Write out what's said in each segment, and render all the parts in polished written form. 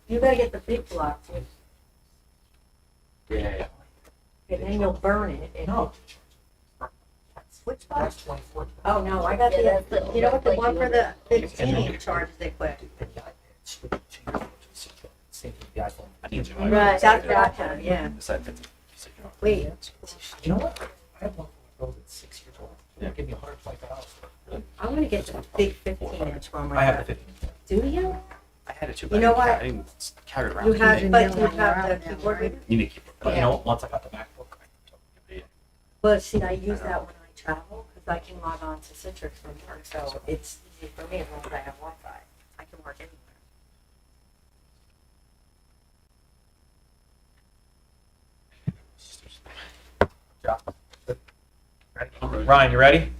You gotta get the big block too. Yeah. And then you'll burn it. No. Which box? That's 24. Oh, no, I got the, you know what, the one for the 15 charges they quit. Right, that's gotcha, yeah. Wait, You know what? I have one for my girl that's 6 years old. Yeah. Give me $125. I'm gonna get the big 15-inch one I have like the that. 15. Do you? I had it too, You but know I what? didn't carry it around. You too have, much. but you have the keyboard with you? You need to keep it. But you know what? Once I got the MacBook, I took it. But see, I use that when I travel, because I can log on to Citrix from here, so it's easy for me as long as I have Wi-Fi. I can work anywhere. Ready? Ryan, you ready?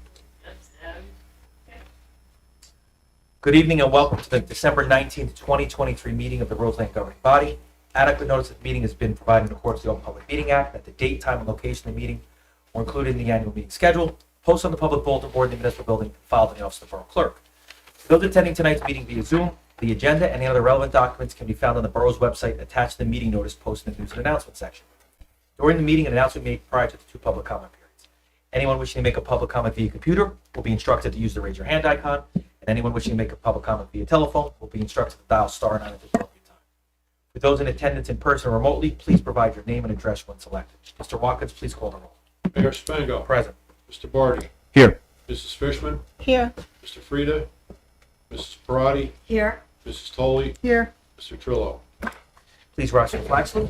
Good evening and welcome to the December 19th, 2023 meeting of the Roseland Governing Body. Adequate notice that the meeting has been provided in accordance with the Open Public Meeting Act, that the date, time, and location of the meeting were included in the annual meeting schedule, posted on the public bulletin board in the municipal building, and filed in the office of the Borough Clerk. For those attending tonight's meeting via Zoom, the agenda and any other relevant documents can be found on the Borough's website attached to the meeting notice posted in the news and announcement section. During the meeting, an announcement made prior to the two public comment periods. Anyone wishing to make a public comment via computer will be instructed to use the raise your hand icon, and anyone wishing to make a public comment via telephone will be instructed to dial *9 at the appropriate time. For those in attendance in person or remotely, please provide your name and address when selected. Mr. Watkins, please call the roll. Mayor Spango. Present. Mr. Barty. Here. Mrs. Fishman. Here. Mr. Frida. Mrs. Parati. Here. Mrs. Tolley. Here. Mr. Trillo. Please rise for the flag salute.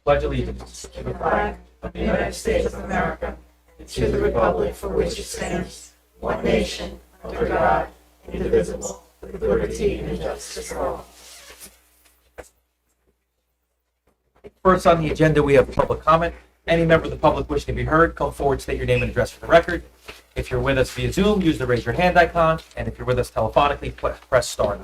Pledge allegiance to the flag of the United States of America, and to the republic for which it stands, one nation, under God, indivisible, with liberty and justice for all. First on the agenda, we have public comment. Any member of the public wishing to be heard, come forward, state your name and address for the record. If you're with us via Zoom, use the raise your hand icon, and if you're with us telephonically, press *9.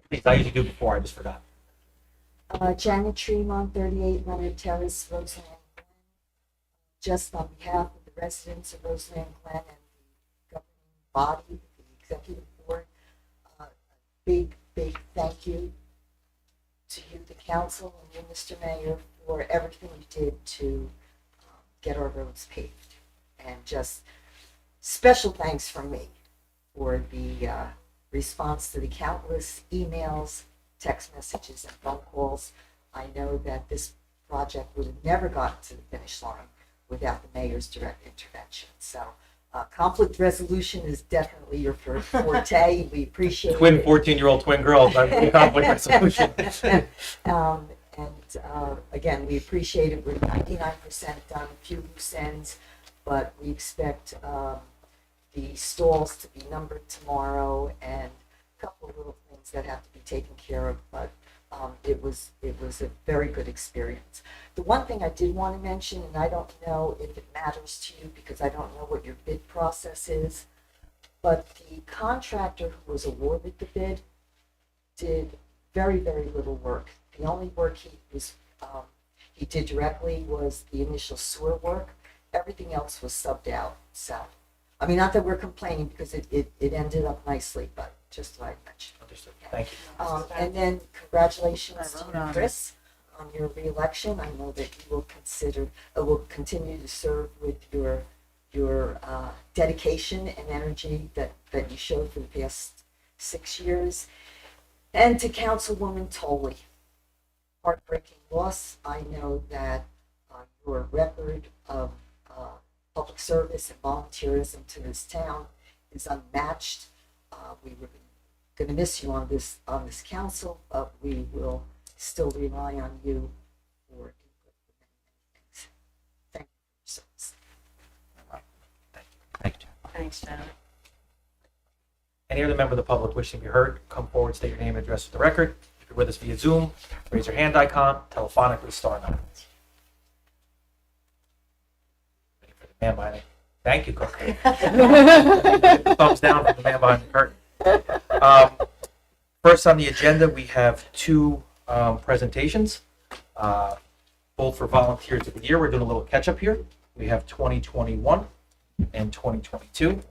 Please, I usually do before, I just forgot. Janet Tremont, 38 Leonard Terrace, Roseland Glen. Just on behalf of the residents of Roseland Glen and the governing body, the executive board, a big thank you to you, the council, and you, Mr. Mayor, for everything you did to get our roads paved. And just special thanks from me for the response to the countless emails, text messages, and phone calls. I know that this project would have never gotten to the finish line without the mayor's direct intervention. So conflict resolution is definitely your first forte. We appreciate Twin it. 14-year-old twin girls, conflict resolution. Again, we appreciate it. We're 99% done, a few loose ends, but we expect the stalls to be numbered tomorrow and a couple of little things that have to be taken care of, but it was a very good experience. The one thing I did want to mention, and I don't know if it matters to you because I don't know what your bid process is, but the contractor who was awarded the bid did very little work. The only work he did directly was the initial sewer work. Everything else was subbed out. So, I mean, not that we're complaining because it ended up nicely, but just what I mentioned. Understood. Thank you. And then congratulations to you, Chris, on your reelection. I know that you will continue to serve with your dedication and energy that you showed for the past 6 years. And to Councilwoman Tolley, heartbreaking loss. I know that your record of public service and volunteerism to this town is unmatched. We were going to miss you on this council, but we will still rely on you for input for many things. Thank you for your service. Thank you. Thanks, Janet. Any other member of the public wishing to be heard, come forward, state your name and address for the record. If you're with us via Zoom, raise your hand icon, telephonically *9. Waiting for the man behind it. Thank you, Cook. Thumbs down from the man behind the curtain. First on the agenda, we have two presentations. both for volunteers of the year. We're doing a little catch up here. We have 2021 and 2022.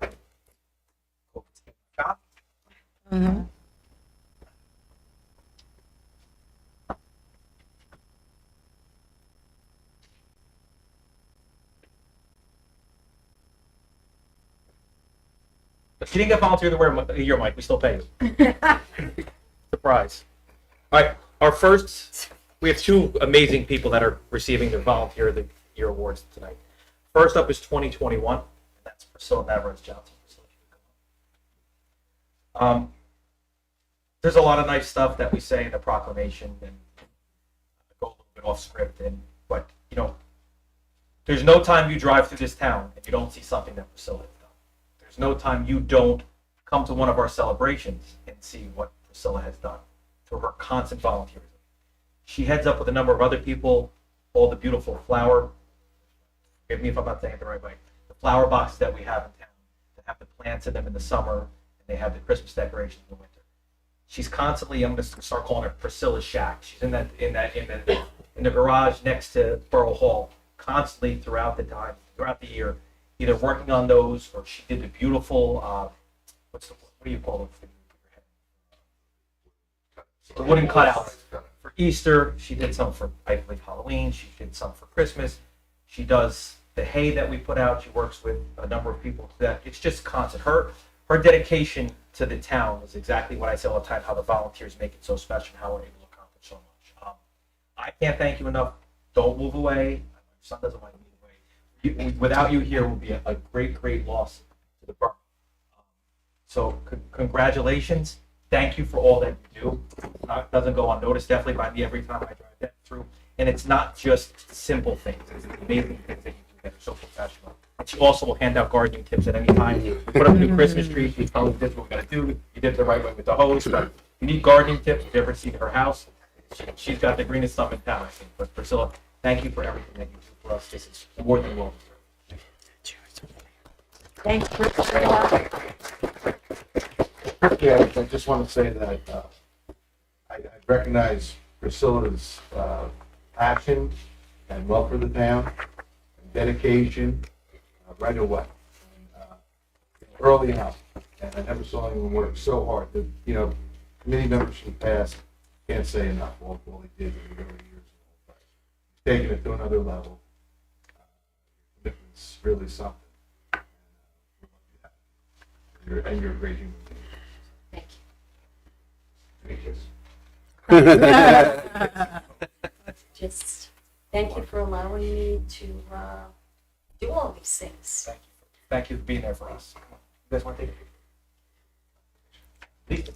If you didn't get volunteer to wear a year, Mike, we still pay you. Surprise. All right, we have two amazing people that are receiving their Volunteer of the Year awards tonight. First up is 2021, and that's Priscilla Navarez Johnson. There's a lot of nice stuff that we say in the proclamation, and go a little bit off script, but you know, there's no time you drive through this town and you don't see something that Priscilla has done. There's no time you don't come to one of our celebrations and see what Priscilla has done through her constant volunteerism. She heads up with a number of other people all the beautiful flower, forgive me if I'm not saying it the right way, the flower boxes that we have in town that have the plants in them in the summer, and they have the Christmas decorations in the winter. She's constantly, I'm going to start calling her Priscilla's Shack. She's in the garage next to Borough Hall, constantly throughout the year, either working on those, or she did the beautiful, what do you call it? The wooden cutouts for Easter. She did some for, I believe, Halloween. She did some for Christmas. She does the hay that we put out. She works with a number of people. That it's just constant. Her dedication to the town is exactly what I say all the time. How the volunteers make it so special. How we're able to accomplish so much. I can't thank you enough. Don't move away. Your son doesn't want to move away. Without you here, would be a great loss to the borough. So congratulations. Thank you for all that you do. It doesn't go unnoticed, definitely by me every time I drive that through. And it's not just simple things. It's the amazing things that you do that are so professional. And she also will hand out gardening tips at any time. You put up a new Christmas tree, she tells you this is what we got to do. You did it the right way with the hose. But if you need gardening tips, if you ever see her house, she's got the greenest thumb in town, I think. But Priscilla, thank you for everything that you do for us. This is more than well deserved. Thanks, Priscilla. Yeah, I just want to say that I recognize Priscilla's passion and love for the town, and dedication right away, early enough. And I never saw anyone work so hard. Committee members from the past can't say enough. All they did in the early years. Taking it to another level. Commitment's really something. And you're a great human being. Just thank you for allowing me to do all these things. Thank you for being there for us. Come on. You guys want to take a picture?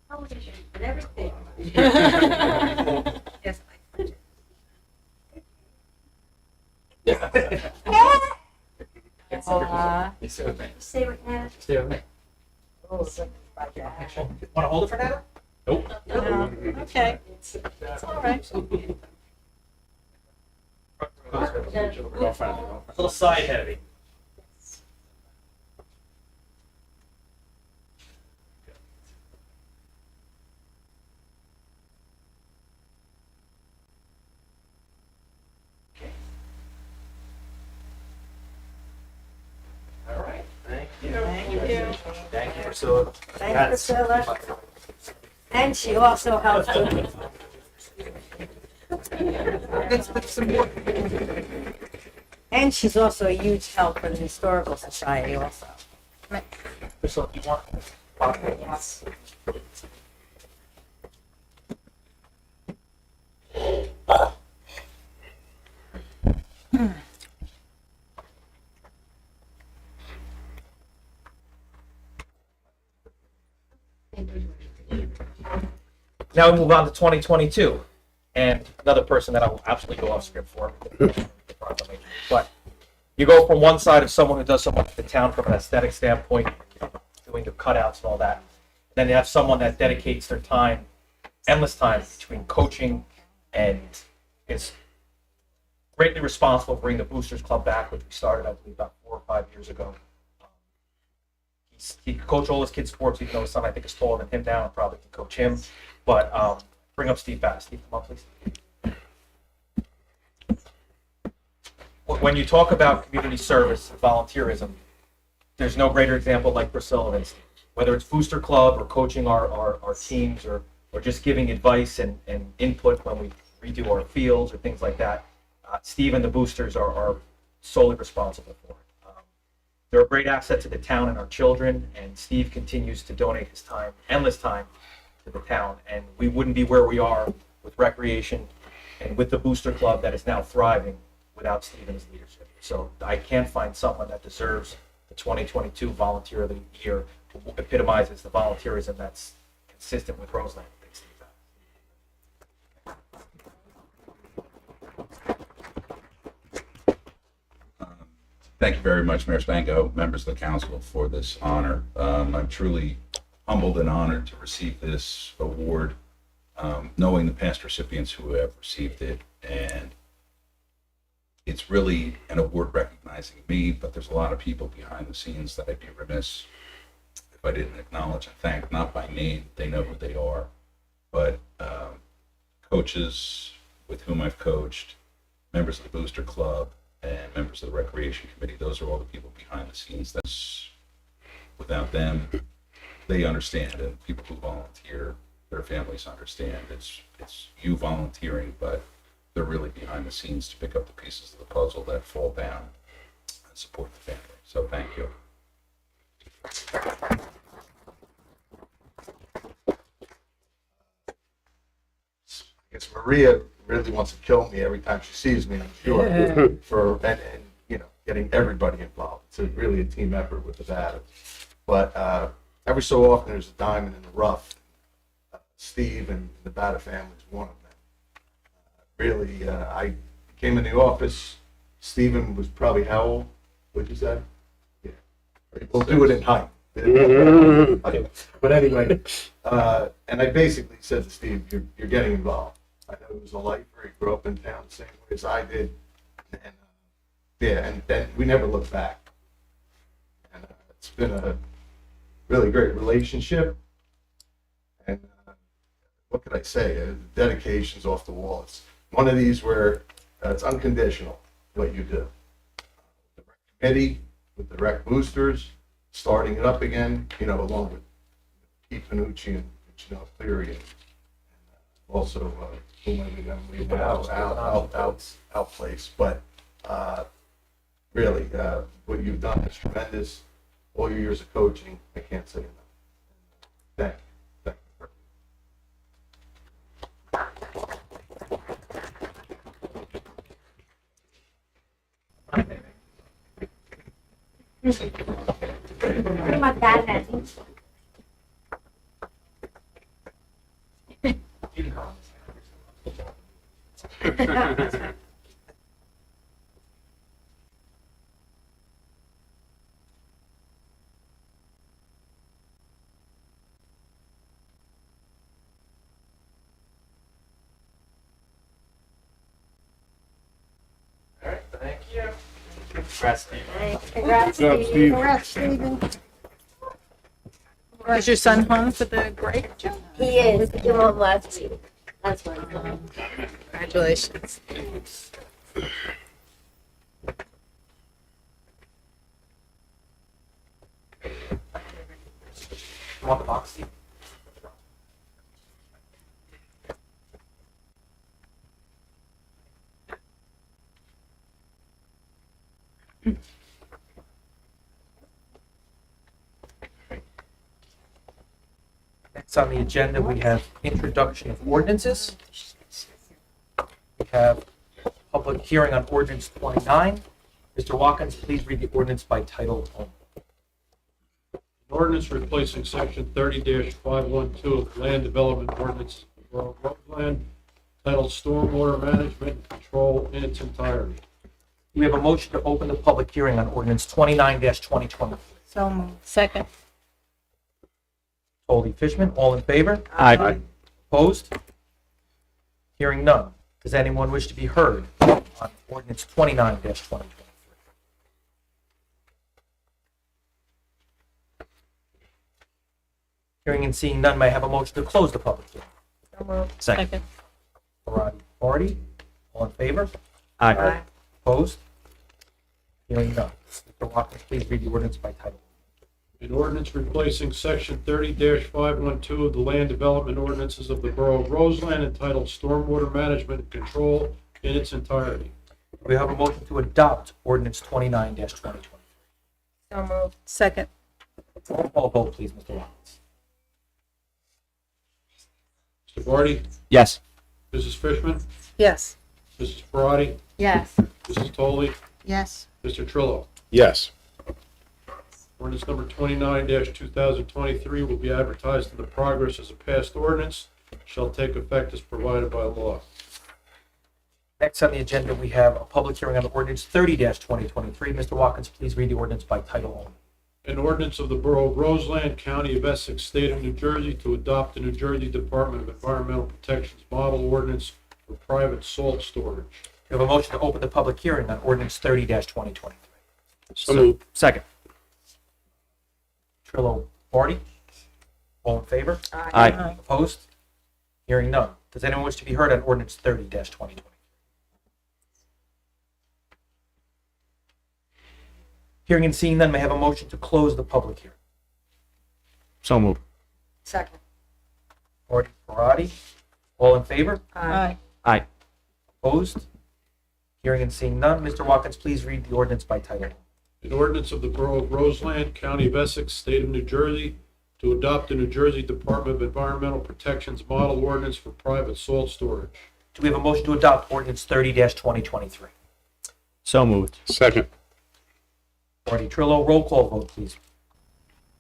Television and everything. Yes, I did. You stay with me. Stay with Hannah. Stay with me. Oh, something like that. Want to hold it for now? Nope. Okay, it's all right. A little side heavy. All right. Thank you. Thank you. Thank you, Priscilla. Thank you, Priscilla. And she also helped me. And she's also a huge help for the Historical Society also. Priscilla, you want? Yes. Now we move on to 2022, and another person that I will absolutely go off script for. But you go from one side of someone who does so much for the town from an aesthetic standpoint, doing the cutouts and all that. Then you have someone that dedicates their time, endless time, between coaching and is greatly responsible for bringing the Boosters Club back, which we started, I believe, about 4 or 5 years ago. He could coach all his kids' sports, even though his son, I think, is taller than him now and probably can coach him. But bring up Steve back. Steve, come up, please. When you talk about community service and volunteerism, there's no greater example like Priscilla than Steve. Whether it's Booster Club or coaching our teams or just giving advice and input when we redo our fields or things like that, Steve and the Boosters are solely responsible for it. They're a great asset to the town and our children, and Steve continues to donate his time, endless time, to the town. And we wouldn't be where we are with recreation and with the Booster Club that is now thriving without Steve and his leadership. So I can't find someone that deserves the 2022 Volunteer of the Year, who epitomizes the volunteerism that's consistent with Roseland. Thanks, Steve. Thank you very much, Mayor Spango, members of the council, for this honor. I'm truly humbled and honored to receive this award, knowing the past recipients who have received it. And it's really an award recognizing me, but there's a lot of people behind the scenes that I'd be remiss if I didn't acknowledge and thank, not by name, they know who they are, but coaches with whom I've coached, members of the Booster Club, and members of the Recreation Committee. Those are all the people behind the scenes. That's, without them, they understand, and people who volunteer, their families understand. It's you volunteering, but they're really behind the scenes to pick up the pieces of the puzzle that fall down and support the family. So thank you. I guess Maria really wants to kill me every time she sees me, I'm sure, for and getting everybody involved. It's really a team effort with the BATA. But every so often there's a diamond in the rough. Steve and the BATA family is one of them. Really, I came in the office. Stephen was probably how old? What'd you say? Yeah. We'll do it in height. But anyway, and I basically said to Steve, you're getting involved. I know he was a lifer. He grew up in town the same way as I did. And and we never looked back. And it's been a really great relationship. And what could I say? Dedication's off the wall. It's one of these where it's unconditional what you do. The rec committee, with the rec boosters, starting it up again, along with Pete Panucci and Cleary, and also whom I remember out place. But really, what you've done is tremendous. All your years of coaching, I can't say enough. Thank you. What about that, Nancy? All right, thank you. Congrats, Steve. Congrats, Good job, Steve. Steve. Congrats, Stephen. Was your son home for the break, Joe? He is. He came home last week. That's what Congratulations. You want the box, Steve? Next on the agenda, we have introduction of ordinances. We have public hearing on ordinance 29. Mr. Watkins, please read the ordinance by title only. An ordinance replacing section 30-512 of the Land Development Ordinance of Borough of Roseland, titled Stormwater Management and Control in its entirety. We have a motion to open the public hearing on ordinance 29-2020. So moved. Second. Foley, Fishman, all in favor? Aye. Opposed? Hearing none. Does anyone wish to be heard on ordinance 29-2023? Hearing and seeing none, may I have a motion to close the public hearing? So moved. Second. Parati, Party, all in favor? Aye. Opposed? Hearing none. Mr. Watkins, please read the ordinance by title. An ordinance replacing section 30-512 of the land development ordinances of the Borough of Roseland entitled Stormwater Management and Control in its entirety. Do we have a motion to adopt ordinance 29-2023? So moved. Second. Roll call vote, please, Mr. Watkins. Mr. Barty? Yes. Mrs. Fishman? Yes. Mrs. Parati? Yes. Mrs. Toley? Yes. Mr. Trillo? Yes. Ordinance number 29-2023 will be advertised in the progress as a passed ordinance, shall take effect as provided by law. Next on the agenda, we have a public hearing on ordinance 30-2023. Mr. Watkins, please read the ordinance by title only. An ordinance of the Borough of Roseland, County of Essex, State of New Jersey, to adopt the New Jersey Department of Environmental Protection's model ordinance for private salt storage. We have a motion to open the public hearing on ordinance 30-2023. So moved. Second. Trillo, Barty, all in favor? Aye. Opposed? Hearing none. Does anyone wish to be heard on ordinance 30-2023? Hearing and seeing none, may I have a motion to close the public hearing? So moved. Second. Barty, Parati, all in favor? Aye. Aye. Opposed? Hearing and seeing none, Mr. Watkins, please read the ordinance by title. An ordinance of the Borough of Roseland, County of Essex, State of New Jersey, to adopt the New Jersey Department of Environmental Protection's model ordinance for private salt storage. Do we have a motion to adopt ordinance 30-2023? So moved. Second. Barty, Trillo, roll call vote, please.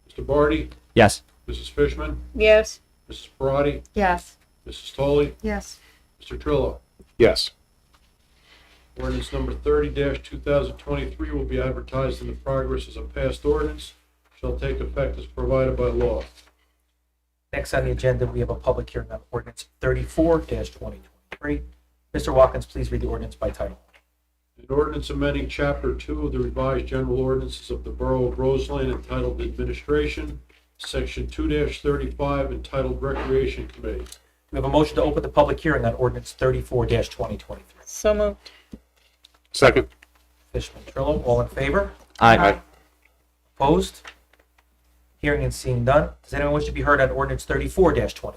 Mr. Barty? Yes. Mrs. Fishman? Yes. Mrs. Parati? Yes. Mrs. Toley? Yes. Mr. Trillo? Yes. Ordinance number 30-2023 will be advertised in the progress as a passed ordinance, shall take effect as provided by law. Next on the agenda, we have a public hearing on ordinance 34-2023. Mr. Watkins, please read the ordinance by title. An ordinance amending Chapter 2 of the revised general ordinances of the Borough of Roseland entitled Administration, Section 2-35 entitled Recreation Committee. We have a motion to open the public hearing on ordinance 34-2023. So moved. Second. Fishman, Trillo, all in favor? Aye. Opposed? Hearing and seeing none. Does anyone wish to be heard on ordinance 34-2023?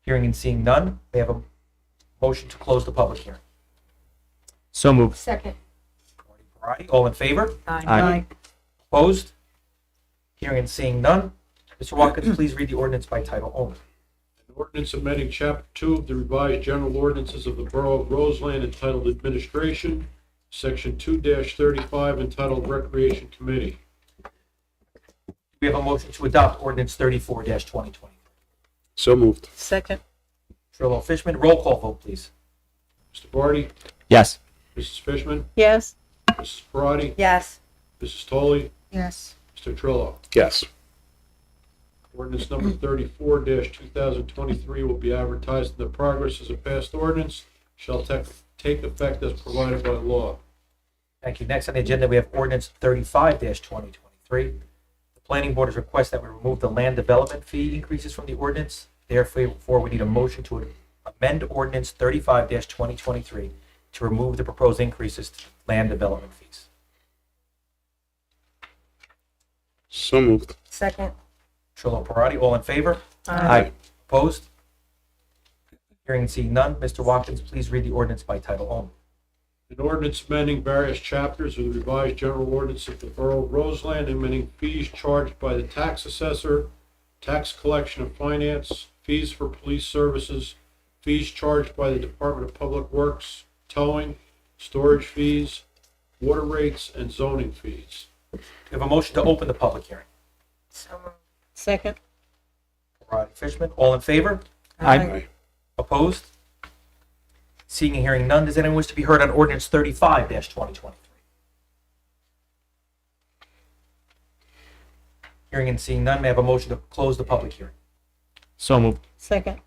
Hearing and seeing none, may I have a motion to close the public hearing? So moved. Second. Parati, all in favor? Aye. Opposed? Hearing and seeing none. Mr. Watkins, please read the ordinance by title only. An ordinance amending Chapter 2 of the revised general ordinances of the Borough of Roseland entitled Administration, Section 2-35 entitled Recreation Committee. We have a motion to adopt ordinance 34-2023. So moved. Second. Trillo, Fishman, roll call vote, please. Mr. Barty? Yes. Mrs. Fishman? Yes. Mrs. Parati? Yes. Mrs. Toley? Yes. Mr. Trillo? Yes. Ordinance number 34-2023 will be advertised in the progress as a passed ordinance, shall take effect as provided by law. Thank you. Next on the agenda, we have ordinance 35-2023. The planning board has requested that we remove the land development fee increases from the ordinance. Therefore, we need a motion to amend ordinance 35-2023 to remove the proposed increases to land development fees. So moved. Second. Trillo, Parati, all in favor? Aye. Opposed? Hearing and seeing none, Mr. Watkins, please read the ordinance by title only. An ordinance amending various chapters of the revised general ordinance of the Borough of Roseland, amending fees charged by the tax assessor, tax collection of finance, fees for police services, fees charged by the Department of Public Works, towing, storage fees, water rates, and zoning fees. We have a motion to open the public hearing. So moved. Second. Parati, Fishman, all in favor? Aye. Opposed? Seeing and hearing none, does anyone wish to be heard on ordinance 35-2023? Hearing and seeing none, may I have a motion to close the public hearing? So moved. Second.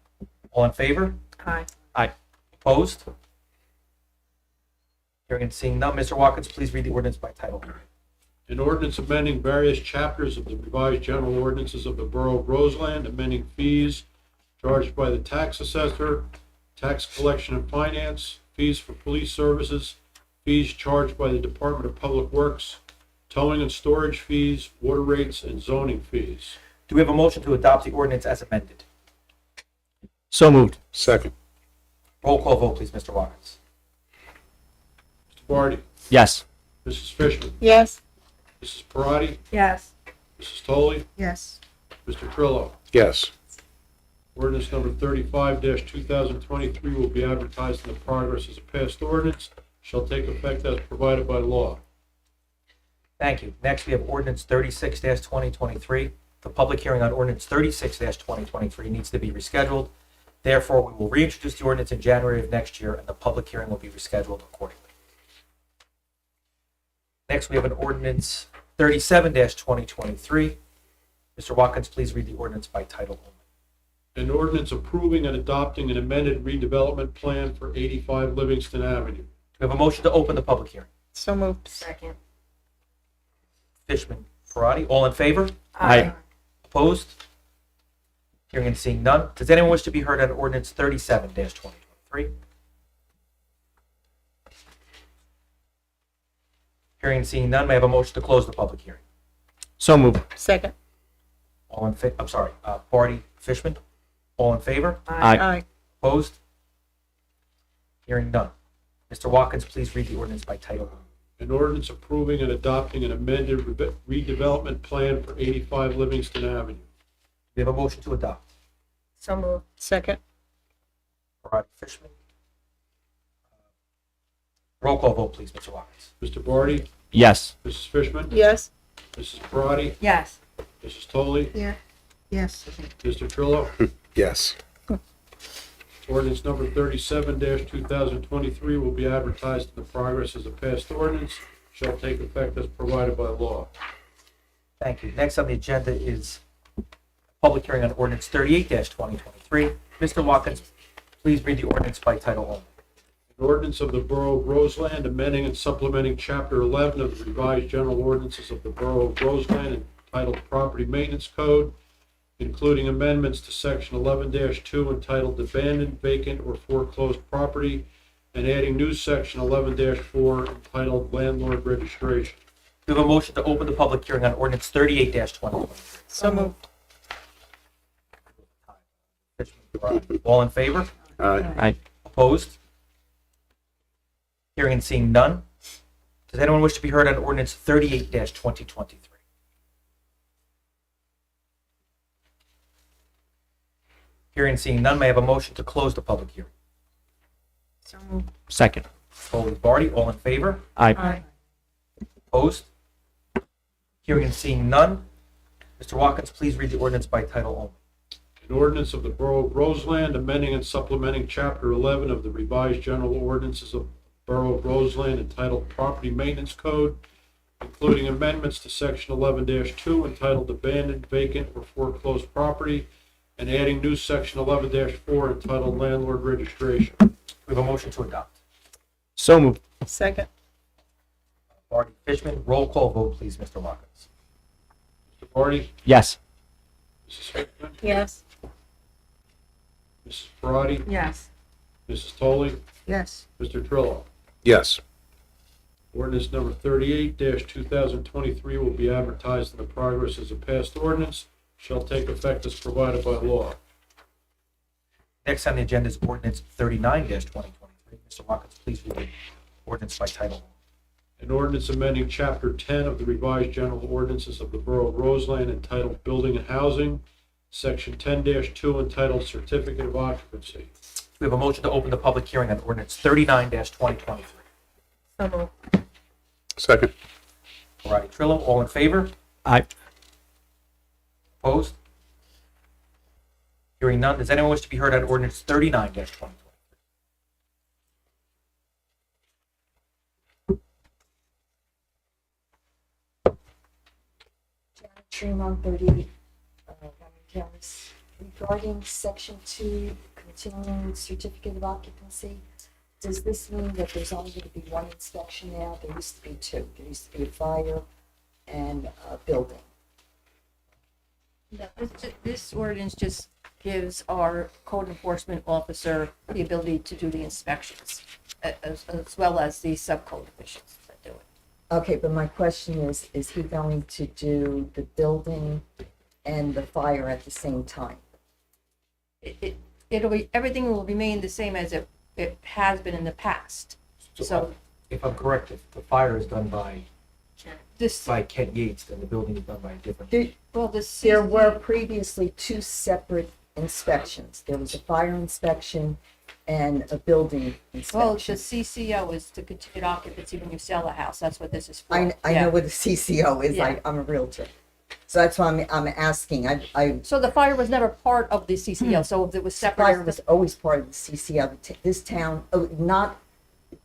All in favor? Aye. Aye. Opposed? Hearing and seeing none, Mr. Watkins, please read the ordinance by title. An ordinance amending various chapters of the revised general ordinances of the Borough of Roseland, amending fees charged by the tax assessor, tax collection and finance, fees for police services, fees charged by the Department of Public Works, towing and storage fees, water rates, and zoning fees. Do we have a motion to adopt the ordinance as amended? So moved. Second. Roll call vote, please, Mr. Watkins. Mr. Barty, Yes. Mrs. Fishman, Yes. Mrs. Parati, Yes. Mrs. Toley, Yes. Mr. Trillo. Yes. Ordinance number 35-2023 will be advertised in the progress as a passed ordinance, shall take effect as provided by law. Thank you. Next, we have ordinance 36-2023. The public hearing on ordinance 36-2023 needs to be rescheduled. Therefore, we will reintroduce the ordinance in January of next year, and the public hearing will be rescheduled accordingly. Next, we have an ordinance 37-2023. Mr. Watkins, please read the ordinance by title only. An ordinance approving and adopting an amended redevelopment plan for 85 Livingston Avenue. Do we have a motion to open the public hearing? So moved. Second. Fishman, Parati, all in favor? Aye. Opposed? Hearing and seeing none. Does anyone wish to be heard on ordinance 37-2023? Hearing and seeing none, may I have a motion to close the public hearing? So moved. Second. All in I'm sorry, Barty, Fishman, all in favor? Aye. Opposed? Hearing none. Mr. Watkins, please read the ordinance by title only. An ordinance approving and adopting an amended redevelopment plan for 85 Livingston Avenue. We have a motion to adopt. So moved. Second. Parati, Fishman. Roll call vote, please, Mr. Watkins. Mr. Barty, Yes. Mrs. Fishman, Yes. Mrs. Parati, Yes. Mrs. Toley, Yeah. Yes. Mr. Trillo. Yes. Ordinance number 37-2023 will be advertised in the progress as a passed ordinance, shall take effect as provided by law. Thank you. Next on the agenda is public hearing on ordinance 38-2023. Mr. Watkins, please read the ordinance by title only. An ordinance of the Borough of Roseland amending and supplementing Chapter 11 of the revised general ordinances of the Borough of Roseland entitled Property Maintenance Code, including amendments to Section 11-2 entitled Abandoned, Vacant, or Foreclosed Property, and adding new Section 11-4 entitled Landlord Registration. We have a motion to open the public hearing on ordinance 38-2023. So moved. All in favor? Aye. Opposed? Hearing and seeing none. Does anyone wish to be heard on ordinance 38-2023? Hearing and seeing none, may I have a motion to close the public hearing? So moved. Second. Foley, Barty, all in favor? Aye. Opposed? Hearing and seeing none. Mr. Watkins, please read the ordinance by title only. An ordinance of the Borough of Roseland amending and supplementing Chapter 11 of the revised general ordinances of the Borough of Roseland entitled Property Maintenance Code, including amendments to Section 11-2 entitled Abandoned, Vacant, or Foreclosed Property, and adding new Section 11-4 entitled Landlord Registration. We have a motion to adopt. So moved. Second. Barty, Fishman, roll call vote, please, Mr. Watkins. Mr. Barty, Yes. Mrs. Fishman, Yes. Mrs. Parati, Yes. Mrs. Toley, Yes. Mr. Trillo. Yes. Ordinance number 38-2023 will be advertised in the progress as a passed ordinance, shall take effect as provided by law. Next on the agenda is ordinance 39-2023. Mr. Watkins, please read the ordinance by title only. An ordinance amending Chapter 10 of the revised general ordinances of the Borough of Roseland entitled Building and Housing, Section 10-2 entitled Certificate of Occupancy. We have a motion to open the public hearing on ordinance 39-2023. So moved. Second. Parati, Trillo, all in favor? Aye. Opposed? Hearing none. Does anyone wish to be heard on ordinance 39-2023? Tremont 38, Terrace, regarding Section 2 continuing certificate of occupancy. Does this mean that there's only going to be one inspection now? There used to be two. There used to be a fire and a building. No, this ordinance just gives our code enforcement officer the ability to do the inspections, as well as the subcode officials that do it. Okay, but my question is he going to do the building and the fire at the same time? It'll be, everything will remain the same as it has been in the past. So If I'm correct, if the fire is done by this, Kent Yates, then the building is done by a different. well, There were previously two separate inspections. There was a fire inspection and a building well, the inspection. CCO is to continued occupancy when you sell a house. That's what this is for. I Yeah. know what a CCO is. Yeah. I'm a realtor. So that's why I'm asking. So the fire was never part of the CCO, so if it was separate. Fire was always part of the CCO. This town, not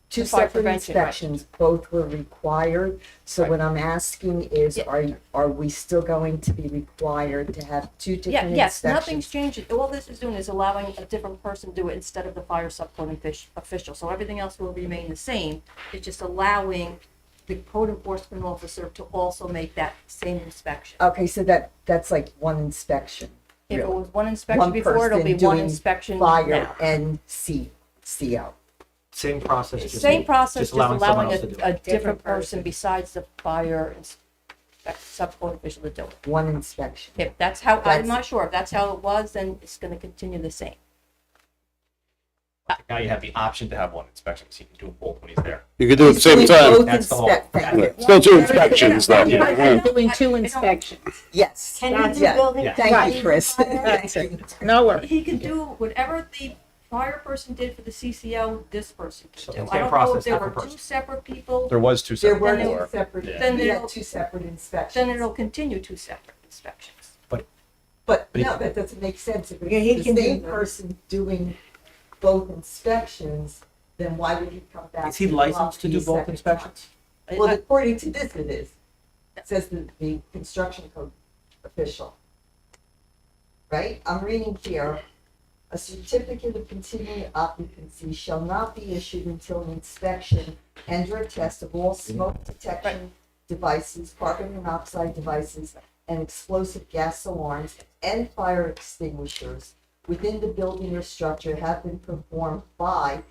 two The fire separate prevention, right. inspections, both were required. So Right. what I'm asking is, Yeah. are we still going to be required to have two Yeah, different yes, nothing's inspections? changed. All this is doing is allowing a different person to do it instead of the fire subcode official. So everything else will remain the same. It's just allowing the code enforcement officer to also make that same inspection. Okay, so that's like one inspection. If it really. was one inspection One before, it'll be person one doing inspection Fire now. and CO. Same process. just- Same process, just someone allowing else to do a it. different person besides the fire subcode official to do it. One inspection. If that's how, I'm That's- not sure. If that's how it was, then it's gonna continue the same. Now you have the option to have one inspection, so you can do them both when he's there. You could do it at the same He's time. doing both That's the whole- thank you. Still two inspections though. Yeah. Doing two inspections. Yes. Can you do Yeah. building? Yeah. Thank you, Chris. That's it. No worries. He can do whatever the fire person did for the CCO, this person So can do. same I don't know process, if there were different two person. separate people, There was two There separate were Then two it- separate, then we it'll- had two separate inspections. then it'll continue two separate inspections. But But he- no, that doesn't make sense. If Yeah, he it's the can do same both. person doing both inspections, then why would he come back? Is he to licensed to the do both second inspections? time? Well, according to this, it is. It says the construction code official. Right? I'm reading here. A certificate of continuing occupancy shall not be issued until an inspection and/or test of all smoke detection devices, carbon monoxide devices, and explosive gas alarms and fire extinguishers within the building or structure have been performed by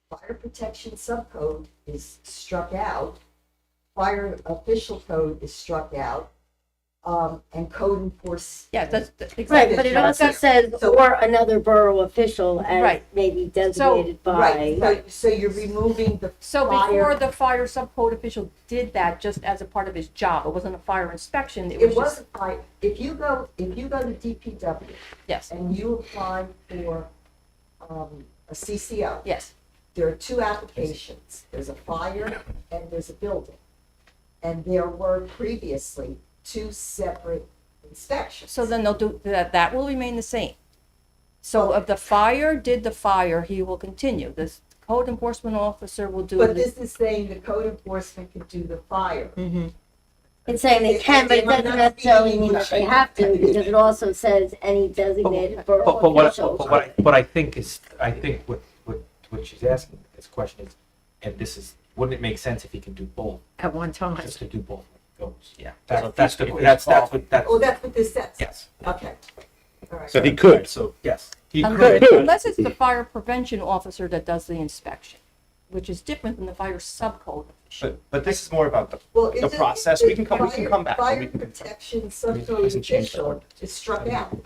fire protection subcode is struck out, fire official code is struck out, and code enforce. Yeah, that's exactly. Right, but it also says, So- or another borough official as Right. maybe designated Right, by. so you're removing the So before fire. the fire subcode official did that just as a part of his job, it wasn't a fire inspection, it It was just, wasn't fire, if you go to DPW yes, and you apply for, a CCO, yes. there are two applications. There's a fire and there's a building. And there were previously two separate inspections. So then they'll do, that will remain the same. So if the fire did the fire, he will continue. This code enforcement officer will do But the, this is saying the code enforcement can do the fire. It's saying they can, but it might doesn't not be necessarily any mean that they have to, because it also says any designated borough But official. what I think is, I think what she's asking, this question is, and this is, wouldn't it make sense if he can do both, At one time. just to do both when it goes? Yeah. That's what, that's, Oh, that's what this says? yes, Okay. All right. So he could. So yes. he unless could, unless it's the fire prevention officer that does the inspection, which is different than the fire subcode official. but this is more about the, Well, the is it- process. We can come back. and Fire we can- protection It subcode doesn't change the official ordinance. is struck out.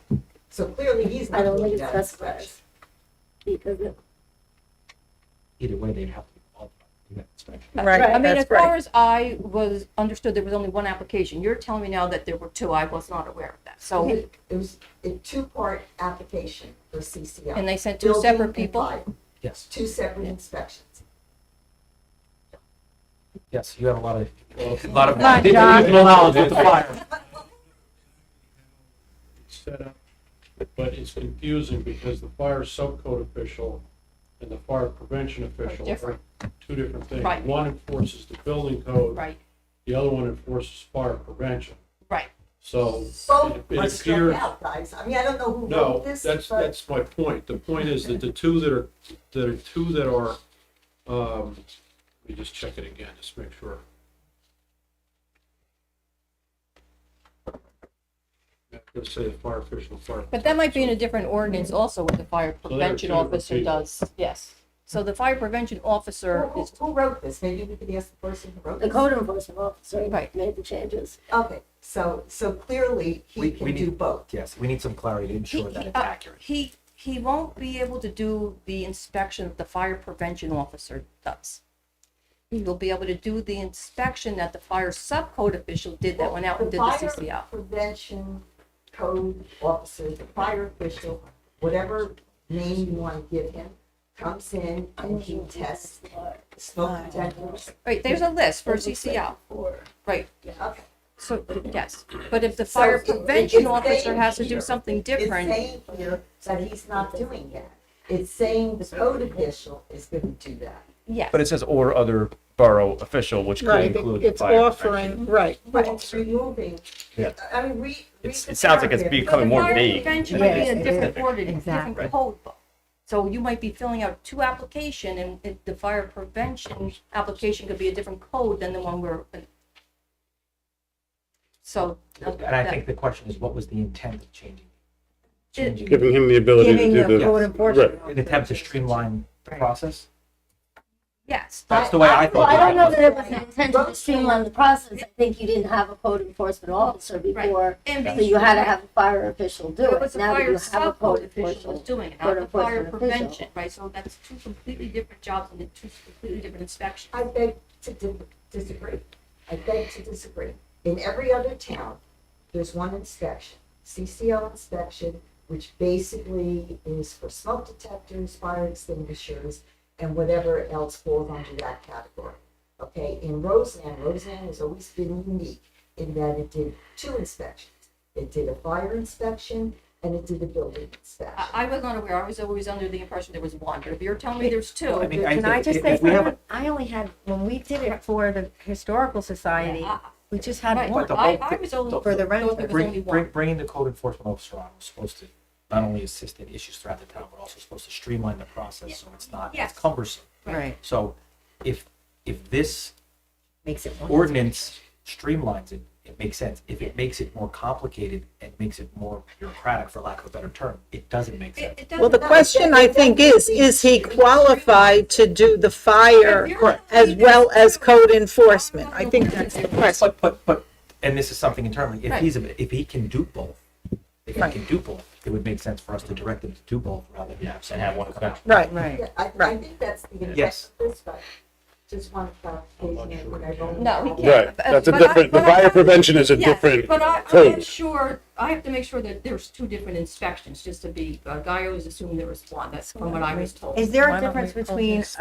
So clearly he's I not don't doing think it that specifies. inspection. Because it- Either way, they'd have to be qualified to do that inspection. Right, I mean, that's as far as I was understood, there was only one application. You're telling me now that there were two. I was not aware of that. So, It was a two-part application for CCO. and they sent two Building separate and people? fire. Yes, Two separate inspections. yes, you have a lot of on, John. knowledge with the fire. set up, but it's confusing because the fire subcode official and the fire prevention official are different. two different things. Right. One enforces the building code, right, the other one enforces fire prevention. right. So Both it are struck appears, out, guys. I mean, I don't know who no, wrote this, but. that's my point. The point is that the two that are, let me just check it again, just make sure. I'm gonna say the fire official, fire. But that might be in a different ordinance also, what the fire So they're prevention two different officer people. does, yes. So the fire prevention officer Who, is, who wrote this? Maybe we could ask the person who wrote The this. code enforcement officer Right. made the changes. Okay, so clearly We- he we can do need- both. Yes, we need some clarity to ensure that it's accurate. he won't be able to do the inspection that the fire prevention officer does. He will be able to do the inspection that the fire subcode official did that went out and did the fire CCO. prevention code officer, the fire official, whatever name you want to give him, comes in and he tests smoke detectors. Right, there's a list for CCO, right, Okay. so, yes. But if the So fire it- prevention it's officer saying has to do here- something It's different, saying here that he's not doing that. It's saying the code official is going to do that. yes. But it says or other borough official, which could Right, include the it's fire offering, prevention. right. But it's removing, Yeah. I mean, read the It sounds like it's paragraph. becoming more Fire vague. prevention might be a Yes, different ordinance, exactly. different code book. So you might be filling out two application and the fire prevention application could be a different code than the one we're. So. And I think the question is, what was the intent of changing? Changing Giving him the ability to Giving do the the, code enforcement. an attempt to streamline the process? Yes. That's the way I Well, thought. I don't know it that it was an intention to streamline the process. I think you didn't have a code enforcement officer before, And so you had to have a fire official do It it. was the Now that fire you have a subcode code official was enforcement. doing it, code not the fire enforcement official. prevention, right? So that's two completely different jobs and two completely different inspections. I beg to disagree. I beg to disagree. In every other town, there's one inspection, CCO inspection, which basically is for smoke detectors, fire extinguishers, and whatever else falls under that category. Okay, in Roseland has always been unique in that it did two inspections. It did a fire inspection and it did a building inspection. I was not aware, I was always under the impression there was one, but if you're telling me there's two. I mean, Can I just if say we have something? I only had, when we did it for the Historical Society, we just had Right, one. the I whole- was only. For the thought there renter. was only one. Bringing the code enforcement officer on was supposed to not only assist in issues throughout the town, but also supposed to streamline the process so it's not Yes. as cumbersome. Right, So if this makes it one. ordinance streamlines it, it makes sense. If it makes it more complicated and makes it more bureaucratic, for lack of a better term, it doesn't make sense. It Well, the doesn't- question I think is he qualified to do the fire If you're as telling me well there's as two- code enforcement? I think that's the question. But, and this is something internally, if Right. if he can do both, if he Right. can do both, it would make sense for us to direct him to do both rather than And have one inspection. Right, Yeah, I Right. think that's the intent Yes. of this, but just one clarification. What I don't No, he know. can't. right, that's a But I- different, the but I- fire prevention is a Yes, different but I am code. sure, I have to make sure that there's two different inspections, just to be, Guy always assumed there was one, that's from what I was told. Is there Why a don't difference we pull between this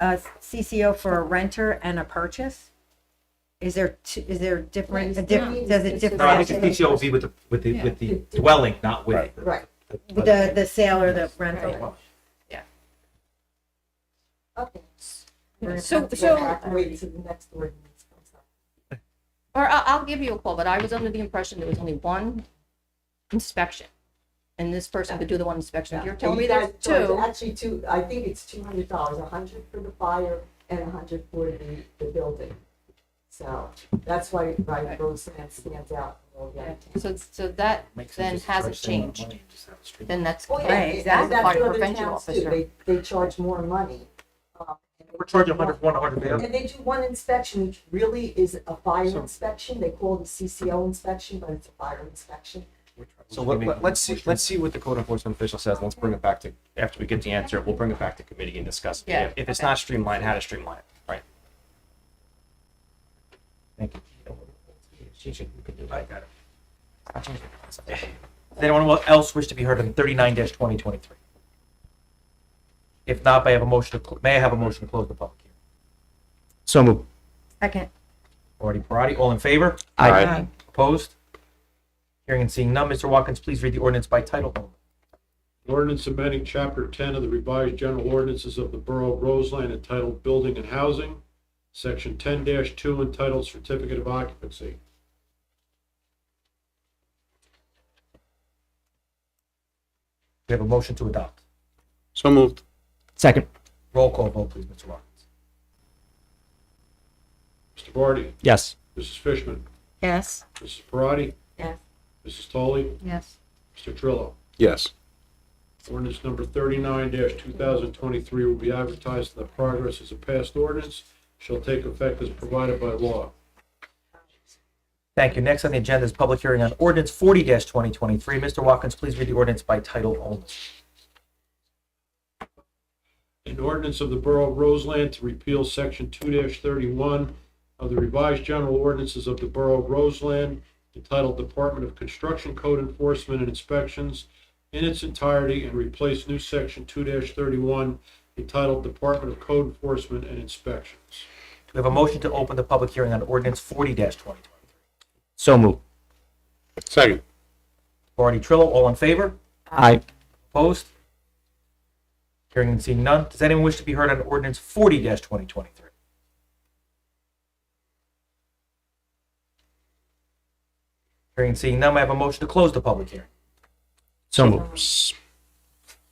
a CCO for a renter and a purchase? Is there, is there different, does it No, I think the differ? TCO will be with the dwelling, not with. Right. Right, The sale or the rental? okay. So- Wait till the next ordinance comes up. Or I'll give you a call, but I was under the impression there was only one inspection. And this person could do the one inspection. If you're telling me And you there's guys charge two, Actually, I think it's $200, $100 for the fire and $100 for the building. So that's why Roseland stands out from all the other towns. so that Makes sense then just to hasn't charge the same amount of changed. money and just have it streamlined. Then that's. Oh, yeah, Right, and exactly. that's Fire what other prevention towns do. officer. They charge more money. We're charging 100 for And they do one inspection, which really is a fire inspection. They call it a CCO inspection, but it's a fire inspection. So let's see what the code enforcement official says. Let's bring it back to, after we get the answer, we'll bring it back to committee and discuss. it. Yeah, If it's okay. not streamlined, how to streamline it, right? Thank you. She should, we could do like that. Does anyone else wish to be heard on 39-2023? If not, may I have a motion to close the public hearing? So moved. Second. Already Parati, all in favor? Aye. Opposed? Hearing and seeing none, Mr. Watkins, please read the ordinance by title only. An ordinance amending chapter 10 of the revised general ordinances of the Borough of Roseland entitled Building and Housing, section 10-2 entitled Certificate of Occupancy. we have a motion to adopt? So moved. Second. Roll call vote, please, Mr. Watkins. Mr. Vardy, Yes. Mrs. Fishman, Yes. Mrs. Parati, Yes. Mrs. Toley, Yes. Mr. Trillo. Yes. Ordinance number 39-2023 will be advertised in the progress as a passed ordinance, shall take effect as provided by law. Thank you. Next on the agenda is public hearing on ordinance 40-2023. Mr. Watkins, please read the ordinance by title only. An ordinance of the Borough of Roseland to repeal section 2-31 of the revised general ordinances of the Borough of Roseland entitled Department of Construction Code Enforcement and Inspections in its entirety and replace new section 2-31 entitled Department of Code Enforcement and Inspections. Do we have a motion to open the public hearing on ordinance 40-2023? So moved. Second. Barty, Trillo, all in favor? Aye. Opposed? Hearing and seeing none. Does anyone wish to be heard on ordinance 40-2023? Hearing and seeing none, may I have a motion to close the public hearing? So moved.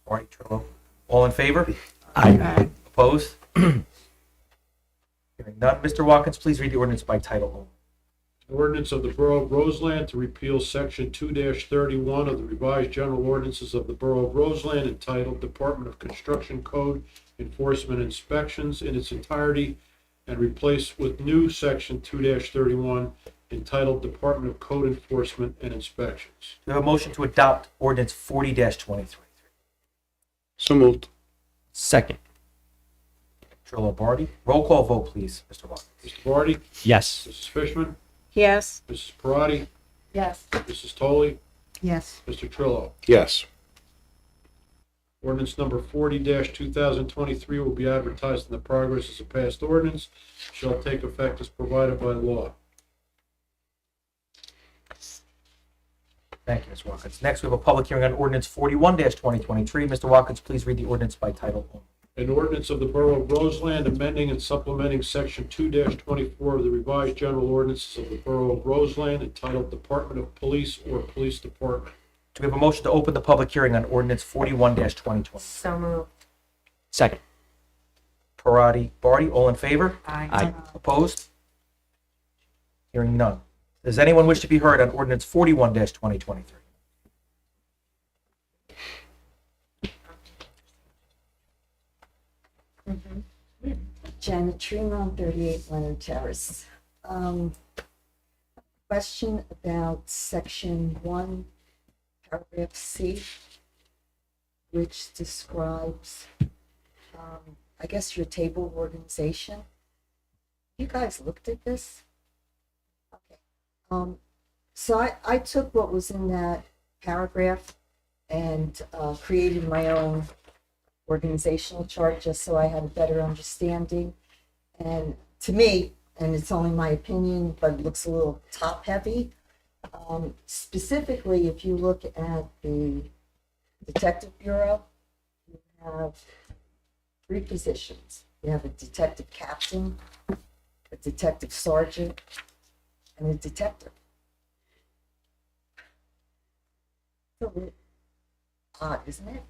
Barty, Trillo, all in favor? Aye. Opposed? Hearing none. Mr. Watkins, please read the ordinance by title only. Ordinance of the Borough of Roseland to repeal section 2-31 of the revised general ordinances of the Borough of Roseland entitled Department of Construction Code Enforcement and Inspections in its entirety and replace with new section 2-31 entitled Department of Code Enforcement and Inspections. Do we have a motion to adopt ordinance 40-2023? So moved. Second. Trillo, Barty. Roll call vote, please, Mr. Watkins. Mr. Vardy, Yes. Mrs. Fishman, Yes. Mrs. Parati, Yes. Mrs. Toley, Yes. Mr. Trillo. Yes. Ordinance number 40-2023 will be advertised in the progress as a passed ordinance, shall take effect as provided by law. Thank you, Ms. Watkins. Next, we have a public hearing on ordinance 41-2023. Mr. Watkins, please read the ordinance by title only. An ordinance of the Borough of Roseland amending and supplementing section 2-24 of the revised general ordinances of the Borough of Roseland entitled Department of Police or Police Department. Do we have a motion to open the public hearing on ordinance 41-2023? So moved. Second. Parati, Barty, all in favor? Aye. Opposed? Hearing none. Does anyone wish to be heard on ordinance 41-2023? Janet Tremont, 38 Leonard Terrace. Question about section 1, paragraph C, which describes, I guess, your table of organization. You guys looked at this? Okay. So I took what was in that paragraph and created my own organizational chart just so I had a better understanding. And to me, and it's only my opinion, but it looks a little top heavy. Specifically, if you look at the Detective Bureau, you have 3 positions. You have a detective captain, a detective sergeant, and a detective. It's a little odd, isn't it?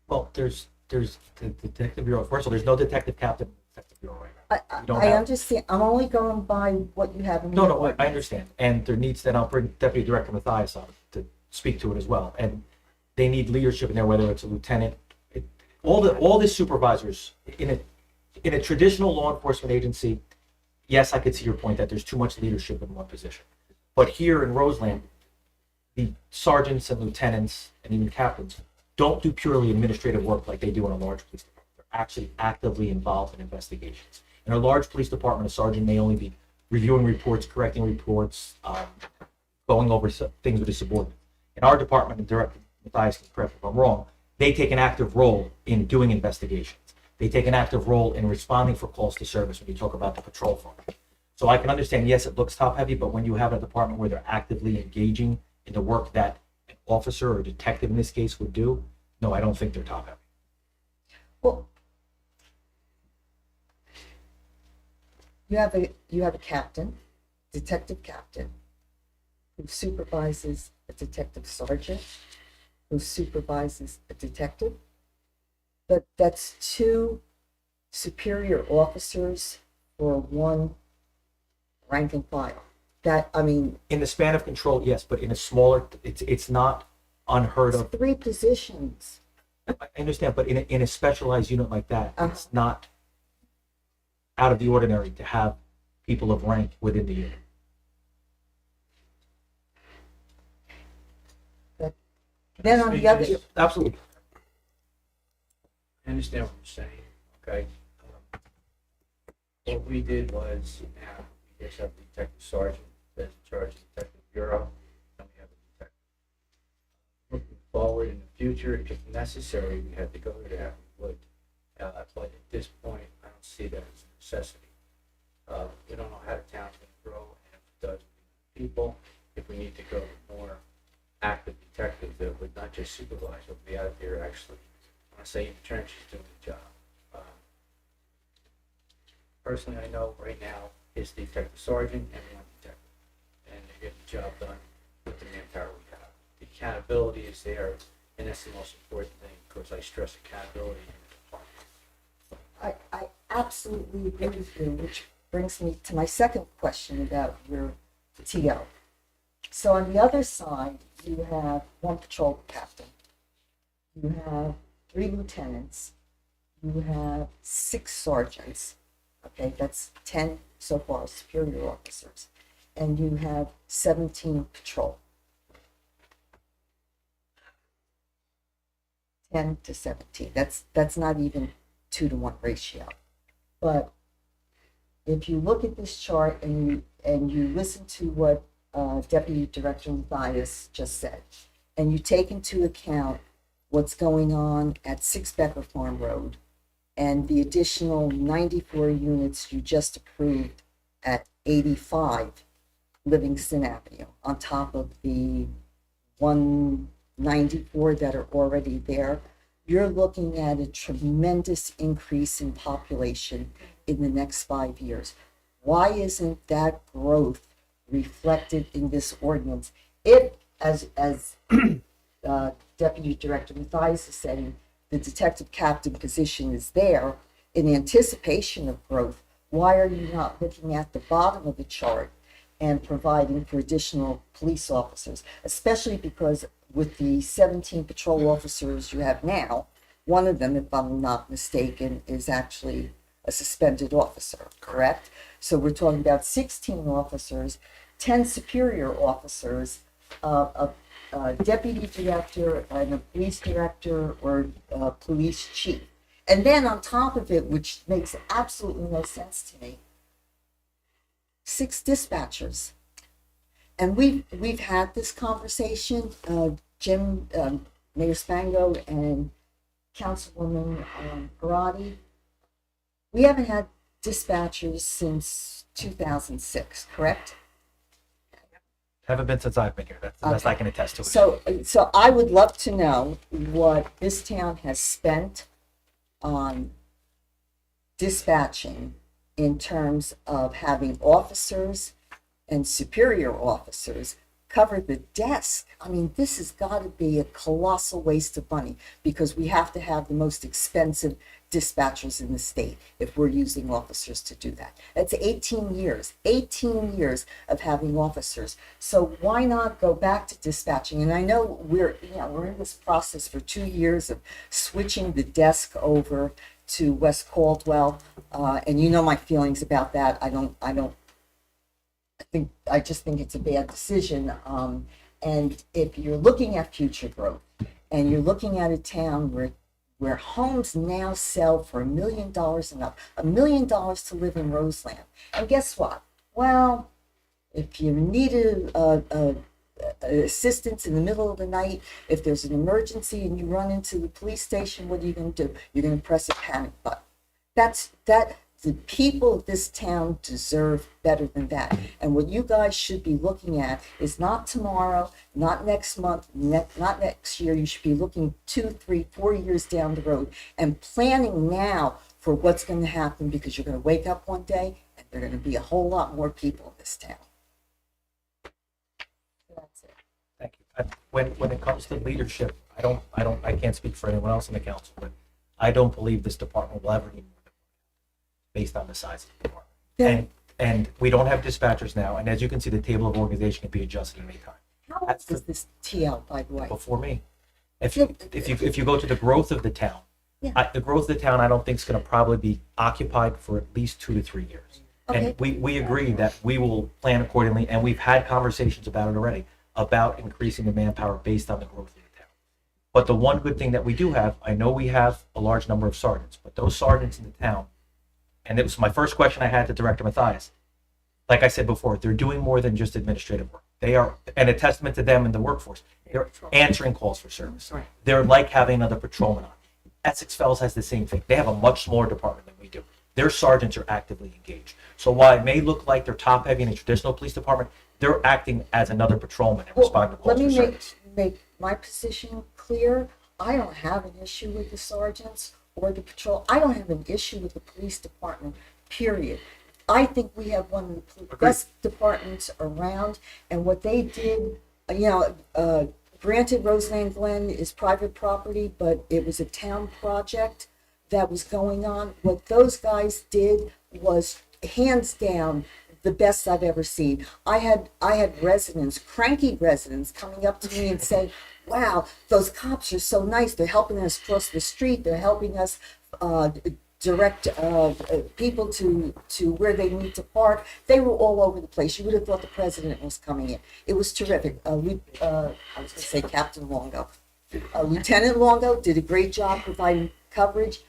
Well, there's the detective bureau. First of all, there's no detective captain in the detective bureau right now. You don't I have- understand. I'm only going by what you have in No, your no, I ordinance. understand. And there needs, then I'll bring Deputy Director Mathias on to speak to it as well. And they need leadership in there, whether it's a lieutenant. All the supervisors in a traditional law enforcement agency, yes, I could see your point that there's too much leadership in one position. But here in Roseland, the sergeants and lieutenants and even captains don't do purely administrative work like they do in a large police department. They're actually actively involved in investigations. In a large police department, a sergeant may only be reviewing reports, correcting reports, going over things with his subordinates. In our department, and Director Mathias can correct me if I'm wrong, they take an active role in doing investigations. They take an active role in responding for calls to service when you talk about the patrol function. So I can understand, yes, it looks top heavy, but when you have a department where they're actively engaging in the work that an officer or detective in this case would do, no, I don't think they're top heavy. Well, you have a captain, detective captain, who supervises a detective sergeant, who supervises a detective. But that's two superior officers for one rank and file. That, I mean, In the span of control, yes, but in a smaller, it's not unheard it's of. three positions. I understand, but in a specialized unit like that, Uh-huh. it's not out of the ordinary to have people of rank within the unit. Then on the other, Absolutely. I understand what you're saying, okay? What we did was, now, we just have a detective sergeant that's in charge of the detective bureau, and we have a detective. Looking forward in the future, if necessary, we had to go to that, we would. But at this point, I don't see that as a necessity. We don't know how the town's gonna grow, and if it does, people, if we need to go with more active detectives that would not just supervise, but be out there actually, when I say in the trenches, doing the job. Personally, I know right now is the detective sergeant and one detective, and they get the job done with the manpower we have. The accountability is there, and that's the most important thing, because I stress accountability in the department. I absolutely agree with you, which brings me to my second question about your TO. So on the other side, you have one patrol captain, you have 3 lieutenants, you have 6 sergeants, okay, that's 10 so far superior officers, and you have 17 patrol. 10 to 17, that's not even 2-to-1 ratio. But if you look at this chart and you listen to what Deputy Director Mathias just said, and you take into account what's going on at 6 Becker Farm Road and the additional 94 units you just approved at 85 Livingston Avenue, on top of the 194 that are already there, you're looking at a tremendous increase in population in the next 5 years. Why isn't that growth reflected in this ordinance? If, as Deputy Director Mathias is saying, the detective captain position is there in anticipation of growth, why are you not looking at the bottom of the chart and providing for additional police officers? Especially because with the 17 patrol officers you have now, one of them, if I'm not mistaken, is actually a suspended officer, correct? So we're talking about 16 officers, 10 superior officers, a deputy director, and a police director or a police chief. And then on top of it, which makes absolutely no sense to me, 6 dispatchers. And we've had this conversation, Jim, Mayor Spango, and Councilwoman Parati. We haven't had dispatchers since 2006, correct? Haven't been since I've been here. That's the best I can attest to it. So I would love to know what this town has spent on dispatching in terms of having officers and superior officers cover the desk. I mean, this has got to be a colossal waste of money, because we have to have the most expensive dispatchers in the state if we're using officers to do that. That's 18 years of having officers. So why not go back to dispatching? And I know we're in this process for 2 years of switching the desk over to West Caldwell, and you know my feelings about that. I just think it's a bad decision. And if you're looking at future growth and you're looking at a town where homes now sell for $1 million and up, $1 million to live in Roseland. And guess what? Well, if you need assistance in the middle of the night, if there's an emergency and you run into the police station, what are you going to do? You're going to press a panic button. The people of this town deserve better than that. And what you guys should be looking at is not tomorrow, not next month, not next year. You should be looking 2, 3, 4 years down the road and planning now for what's going to happen, because you're going to wake up one day and there are going to be a whole lot more people in this town. That's it. Thank you. When it comes to leadership, I can't speak for anyone else in the council, but I don't believe this department will ever need more based on the size of the department. And we don't have dispatchers now, and as you can see, the table of organization can be adjusted at any time. How old is this TL, by the way? Before me. If you go to the growth of the town, the growth of the town, I don't think is going to probably be occupied for at least 2 to 3 years. Okay. And we agree that we will plan accordingly, and we've had conversations about it already, about increasing the manpower based on the growth of the town. But the one good thing that we do have, I know we have a large number of sergeants, but those sergeants in the town, and it was my first question I had to Director Matthias, like I said before, they're doing more than just administrative work. They are, and a testament to them in the workforce, they're answering calls for service. Right. They're like having another patrolman on. Essex Fells has the same thing. They have a much smaller department than we do. Their sergeants are actively engaged. So while it may look like they're top heavy in a traditional police department, they're acting as another patrolman and responding to calls for service. Let me make my position clear. I don't have an issue with the sergeants or the patrol. I don't have an issue with the police department, period. I think we have one of the best departments around, and what they did, granted, Roseland Glen is private property, but it was a town project that was going on. What those guys did was hands down the best I've ever seen. I had residents, cranky residents, coming up to me and saying, "Wow, those cops are so nice. They're helping us cross the street. They're helping us direct people to where they need to park." They were all over the place. You would have thought the president was coming in. It was terrific. I was going to say Captain Longo. Lieutenant Longo did a great job providing coverage.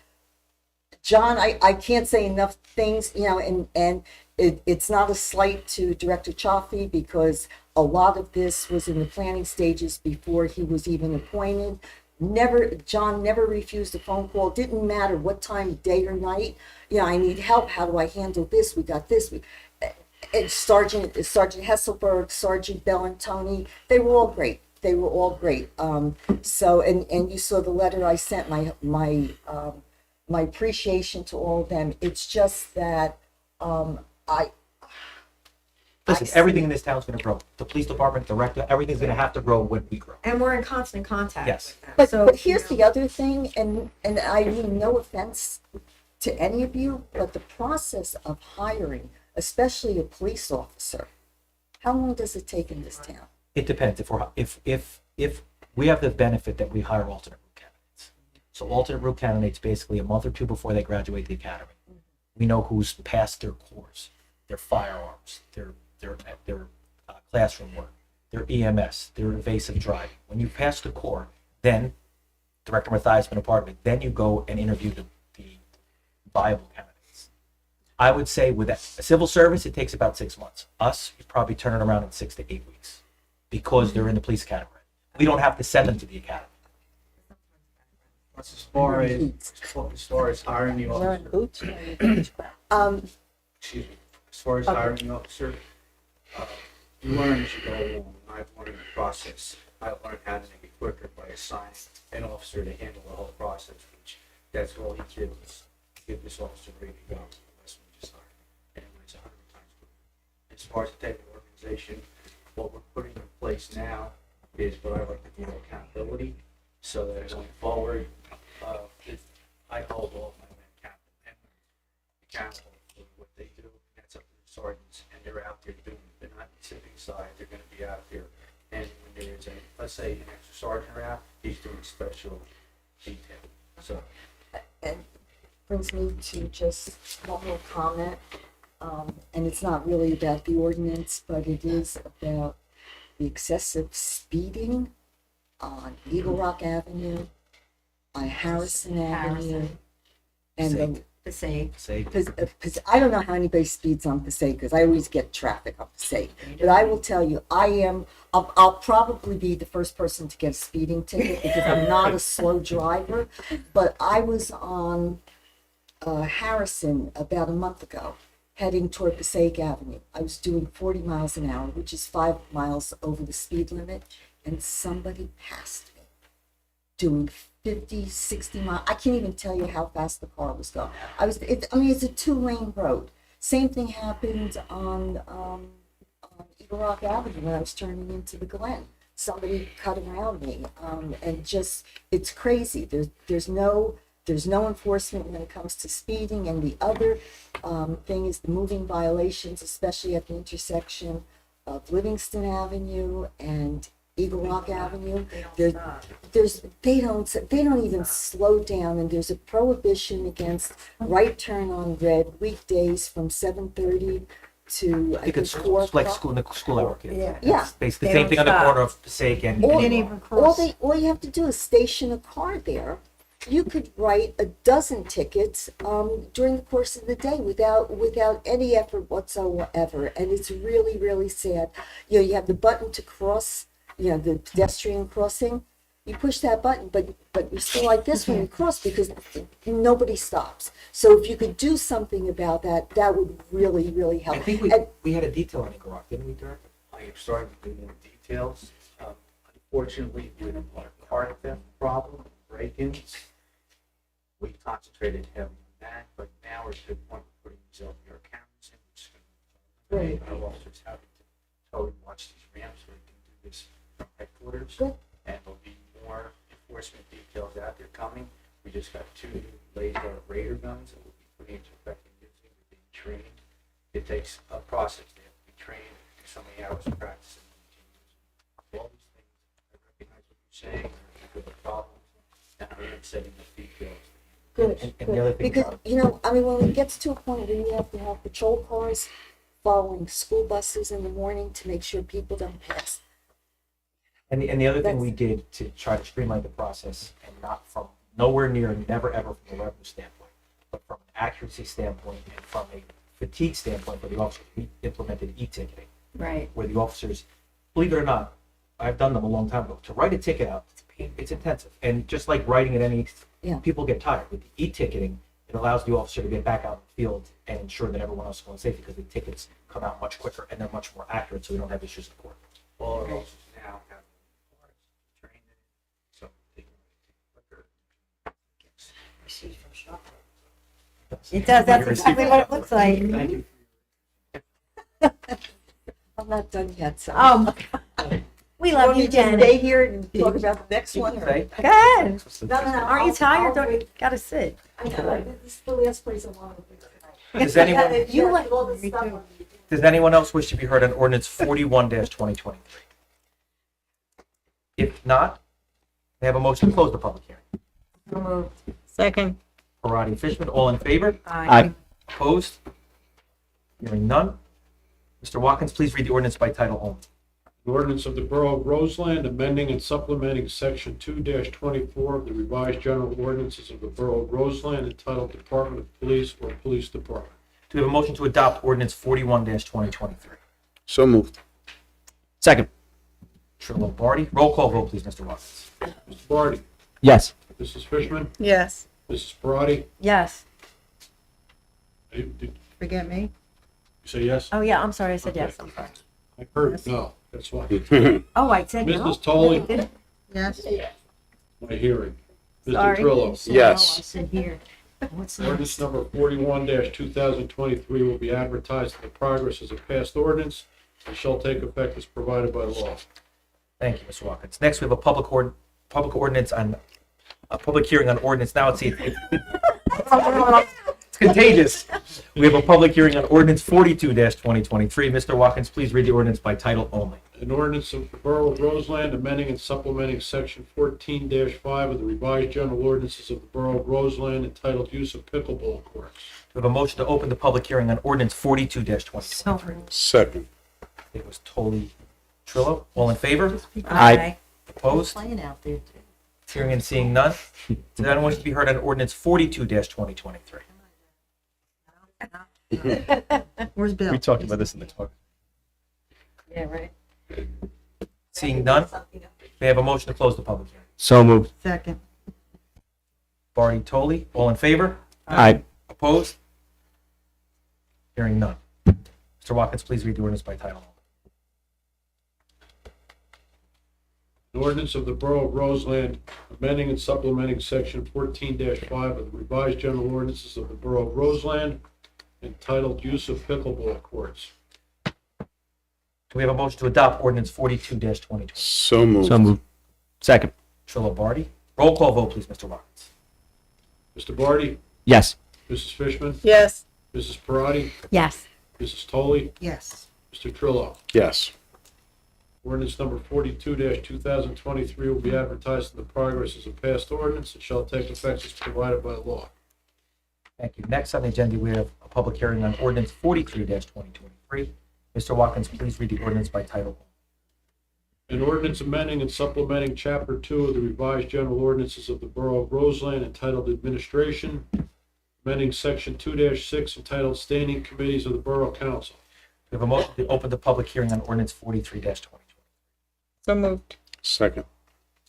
John, I can't say enough things, and it's not a slight to Director Chaffee, because a lot of this was in the planning stages before he was even appointed. John never refused a phone call. Didn't matter what time, day or night. I need help. How do I handle this? We got this. Sergeant Hesselberg, Sergeant Bellantoni, they were all great. They were all great. So, and you saw the letter I sent, my appreciation to all of them. It's just that Listen, everything in this town is going to grow. The police department, the rector, everything's going to have to grow when we grow. And we're in constant contact Yes. with them. But, So, but here's the other thing, and I mean no offense to any of you, but the process of hiring, especially a police officer, how long does it take in this town? It depends. If we have the benefit that we hire alternate route candidates. So alternate route candidates, basically a month or two before they graduate the academy, we know who's passed their course, their firearms, their classroom work, their EMS, their evasive driving. When you pass the core, then Director Matthias has been a part of it. Then you go and interview the viable candidates. I would say with a civil service, it takes about 6 months. Us, you probably turn it around in 6 to 8 weeks because they're in the police academy. We don't have to send them to the academy. As far as hiring the officer, excuse me, as far as hiring the officer, you learn as you go along. I've learned the process. I've learned how to make it quicker by assigning an officer to handle the whole process, which that's all he did was give this officer ready to go. That's what we just hired. And it's 100 times quicker. As far as the type of organization, what we're putting in place now is what I like to call accountability, so that going forward, I hold all of my men accountable for what they do. That's up to the sergeants, and they're out there doing it. They're not sitting aside. They're going to be out there. And when there is let's say an extra sergeant out, he's doing special detail. So, And brings me to just one more comment, and it's not really about the ordinance, but it is about the excessive speeding on Eagle Rock Avenue, on Harrison Avenue, and Say, because I don't know how anybody speeds on Passaic, because I always get traffic on Passaic. But I will tell you, I'll probably be the first person to get a speeding ticket because I'm not a slow driver. But I was on Harrison about a month ago, heading toward Passaic Avenue. I was doing 40 miles an hour, which is 5 miles over the speed limit, and somebody passed me doing 50, 60 miles. I can't even tell you how fast the car was going. It's a 2-lane road. Same thing happened on Eagle Rock Avenue when I was turning into the Glen. somebody cut around me, and just, it's crazy. There's no enforcement when it comes to speeding, and the other thing is the moving violations, especially at the intersection of Livingston Avenue and Eagle Rock Avenue. They don't even slow down, and there's a prohibition against right turn on red weekdays from 7:30 to, I think it's 4 it's like o'clock. school, in the school hour kids. Yeah. Yeah. It's basically They the same don't thing on the stop. corner of Passaic and. All, didn't even cross. all you have to do is station a car there. You could write a dozen tickets during the course of the day without any effort whatsoever, and it's really, really sad. You know, you have the button to cross, you know, the pedestrian crossing. You push that button, but you're still like this when you cross because nobody stops. So if you could do something about that, that would really, really help. I think And- we had a detail on Eagle Rock, didn't we, Director? I am starting to do the details. Unfortunately, with our car theft problem, break-ins, we concentrated heavily on that, but now we're to the point of putting these LPR cameras in, which is going to our officers having to totally watch these ramps so we can do this from headquarters. Good. And there'll be more enforcement details out there coming. We just got 2 new laser radar guns that we'll be putting into effect and using. We're being trained. It takes a process. They have to be trained, so many hours of practice. And all these things, I recognize what you're saying, there's good problems, and I'm setting the details. Good, And the other thing because, about- you know, I mean, when it gets to a point where you have to have patrol cars following school buses in the morning to make sure people don't pass. And the other thing That's- we did to try to streamline the process, and not from, nowhere near, never ever from a revenue standpoint, but from an accuracy standpoint and from a fatigue standpoint for the officers, we implemented e-ticketing, Right. where the officers, believe it or not, I've done them a long time ago, to write a ticket out, it's intensive. And just like writing at any, Yeah. people get tired. With the e-ticketing, it allows the officer to get back out in the field and ensure that everyone else is going safe because the tickets come out much quicker and they're much more accurate, so we don't have issues in court. All our officers now have cars trained in it, so they can take quicker. It does, that's exactly what it looks like. Thank you. I'm not done yet, so. Oh, we love Want you, me to Janet. stay here and talk about the next one? or- Okay. Go ahead. No, Aren't you tired? Don't you gotta sit? I know, this is the last place I want to be tonight. Does anyone, You Yeah, like- all this me stuff too. on you. does anyone else wish to be heard on ordinance 41-2023? If not, may I have a motion to close the public hearing? Second. Parati, Fishman, all in favor? Aye. Opposed? Hearing none. Mr. Watkins, please read the ordinance by title only. An ordinance of the Borough of Roseland amending and supplementing section 2-24 of the revised general ordinances of the Borough of Roseland entitled Department of Police or Police Department. Do we have a motion to adopt ordinance 41-2023? So moved. Second. Trillo, Barty, roll call vote, please, Mr. Watkins. Mr. Barty, Yes. Mrs. Fishman, Yes. Mrs. Parati, Yes. did you Forget me? say yes? Oh, yeah, I'm sorry, I said Okay. yes, I'm sorry. I heard no, that's why. Oh, I said no. Mrs. Tolley, Yes. my hearing. Mr. Sorry. Trillo. Yes. I said here. What's Ordinance number 41-2023 will be advertised in the progress as a passed ordinance and shall take effect as provided by law. Thank you, Mr. Watkins. Next, we have a public ordinance on, a public hearing on ordinance. Now, it's contagious. We have a public hearing on ordinance 42-2023. Mr. Watkins, please read the ordinance by title only. An ordinance of the Borough of Roseland amending and supplementing section 14-5 of the revised general ordinances of the Borough of Roseland entitled Use of Pickleball Courts. We have a motion to open the public hearing on ordinance 42-2023. Second. It was totally Trillo. All in favor? Aye. Opposed? Playing out there too. Hearing and seeing none. Does anyone wish to be heard on ordinance 42-2023? Where's Bill? We talked about this in the talk. Yeah, right. Seeing none, may I have a motion to close the public hearing? So moved. Second. Barty, Toley, all in favor? Aye. Opposed? Hearing none. Mr. Watkins, please read the ordinance by title only. An ordinance of the Borough of Roseland amending and supplementing section 14-5 of the revised general ordinances of the Borough of Roseland entitled Use of Pickleball Courts. Do Do we have a motion to adopt ordinance 42-2020? So moved. So moved. Second. Trillo, Barty. Roll call vote, please, Mr. Watkins. Mr. Barty, Yes. Mrs. Fishman, Yes. Mrs. Parati, Yes. Mrs. Toley, Yes. Mr. Trillo. Yes. Ordinance number 42-2023 will be advertised in the progress as a passed ordinance and shall take effect as provided by law. Thank you. Next on the agenda, we have a public hearing on ordinance 43-2023. Mr. Watkins, please read the ordinance by title. An ordinance amending and supplementing Chapter 2 of the revised general ordinances of the Borough of Roseland entitled Administration, amending Section 2-6 entitled Standing Committees of the Borough Council. We have a motion to open the public hearing on ordinance 43-2020. So moved. Second.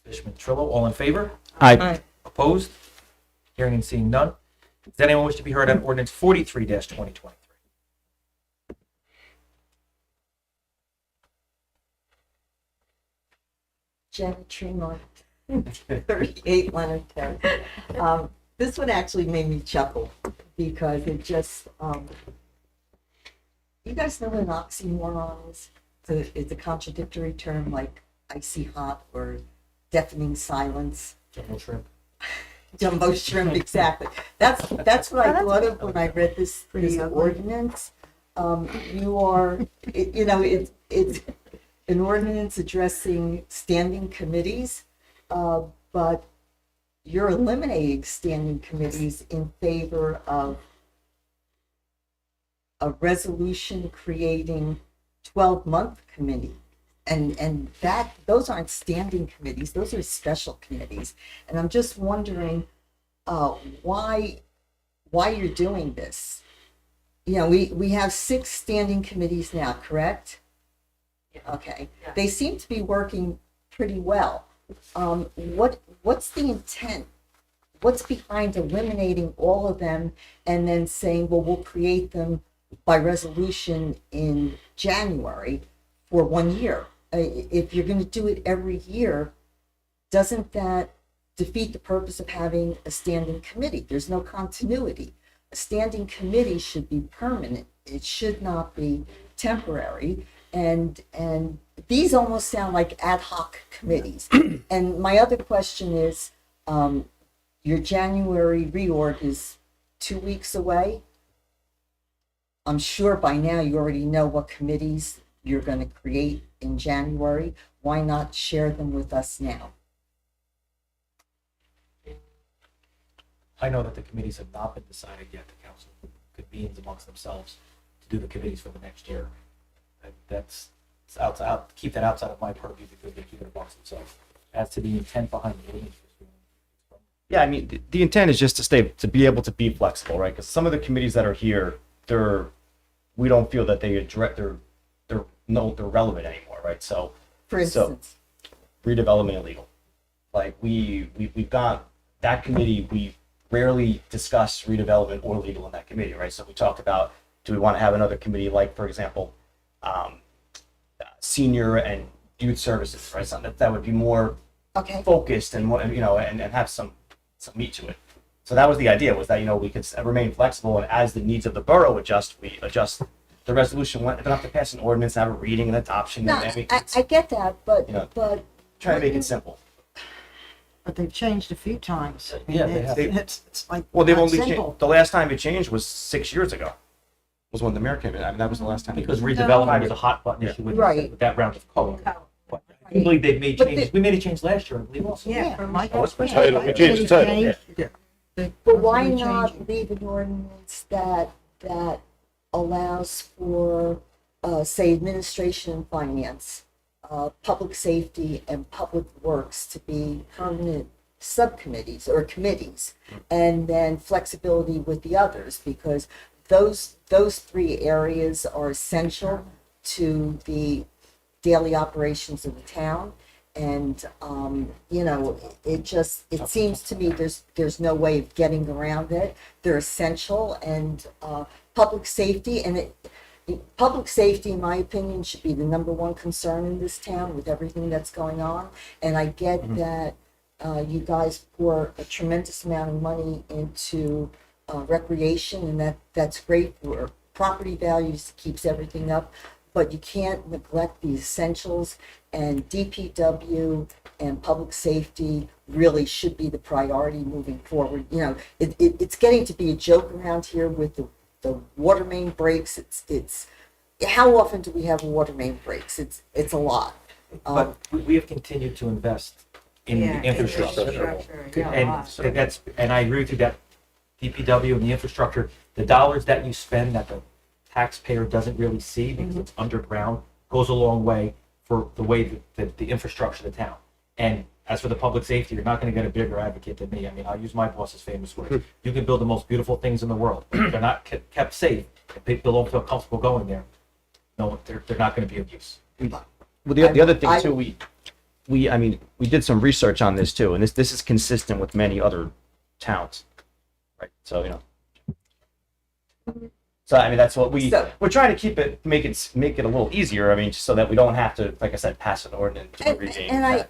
Fishman, Trillo, all in favor? Aye. Opposed? Hearing and seeing none. Does anyone wish to be heard on ordinance 43-2023? Janet Tremont, 38 Leonard Terrace. This one actually made me chuckle because it just, you guys know what an oxymoron is? It's a contradictory term like icy hot or deafening silence. General Shrimp. Jumbo shrimp, exactly. That's what I thought of when I read this ordinance. It's an ordinance addressing standing committees, but you're eliminating standing committees in favor of a resolution creating 12-month committee. And those aren't standing committees, those are special committees. And I'm just wondering why you're doing this. You know, we have 6 standing committees now, correct? Okay. Yeah. They seem to be working pretty well. What's the intent? What's behind eliminating all of them and then saying, well, we'll create them by resolution in January for 1 year? If you're going to do it every year, doesn't that defeat the purpose of having a standing committee? There's no continuity. A standing committee should be permanent. It should not be temporary. And these almost sound like ad hoc committees. And my other question is, your January reorg is 2 weeks away. I'm sure by now you already know what committees you're going to create in January. Why not share them with us now? I know that the committees have not been decided yet. The council convenes amongst themselves to do the committees for the next year. That's out. Keep that outside of my purview because they keep it amongst themselves. As to the intent behind the ordinance. Yeah, I mean, the intent is just to be able to be flexible, right? Because some of the committees that are here, we don't feel that they're relevant anymore, right? So, For instance, redevelopment and legal. Like we've got that committee. We rarely discuss redevelopment or legal in that committee, right? So we talked about, do we want to have another committee like, for example, senior and youth services, right? Something that would be more okay. focused and more, and have some meat to it. So that was the idea, was that, we could remain flexible, and as the needs of the borough adjust, we adjust the resolution. We don't have to pass an ordinance, have a reading and adoption. No, I get that, but Try to make it simple. But they've changed a few times. Yeah, they have. It's like. Well, they've not only simple. changed, the last time it changed was 6 years ago. Was when the mayor came in. I mean, that was the last time. Because redevelopment is a hot button issue with Right. that round of code. But I believe they've made But changes. We made a change last year, I believe also. Yeah. for my- Oh, it's been title. We changed the title. Yeah. But why not leave an ordinance that allows for, say, administration and finance, public safety and public works to be permanent subcommittees or committees, and then flexibility with the others, because those 3 areas are essential to the daily operations of the town. And it seems to me there's no way of getting around it. They're essential, and public safety, public safety, in my opinion, should be the number one concern in this town with everything that's going on. And I get that you guys pour a tremendous amount of money into recreation, and that's great for property values, keeps everything up. but you can't neglect the essentials, and DPW and public safety really should be the priority moving forward. You know, it's getting to be a joke around here with the water main breaks. It's how often do we have water main breaks? It's a lot. But we have continued to invest in Yeah, the infrastructure. yeah, a lot. And I agree with you that DPW and the infrastructure, the dollars that you spend that the taxpayer doesn't really see because it's underground, goes a long way for the way that the infrastructure of the town. And as for the public safety, you're not going to get a bigger advocate than me. I mean, I'll use my boss's famous words. You can build the most beautiful things in the world. If they're not kept safe, if people don't feel comfortable going there, no, they're not going to be of use. Well, the other thing too, I mean, we did some research on this too, and this is consistent with many other towns, right? So, you know. So, I mean, that's what we're trying to keep it, make it a little easier. I mean, just so that we don't have to, like I said, pass an ordinance or everything. I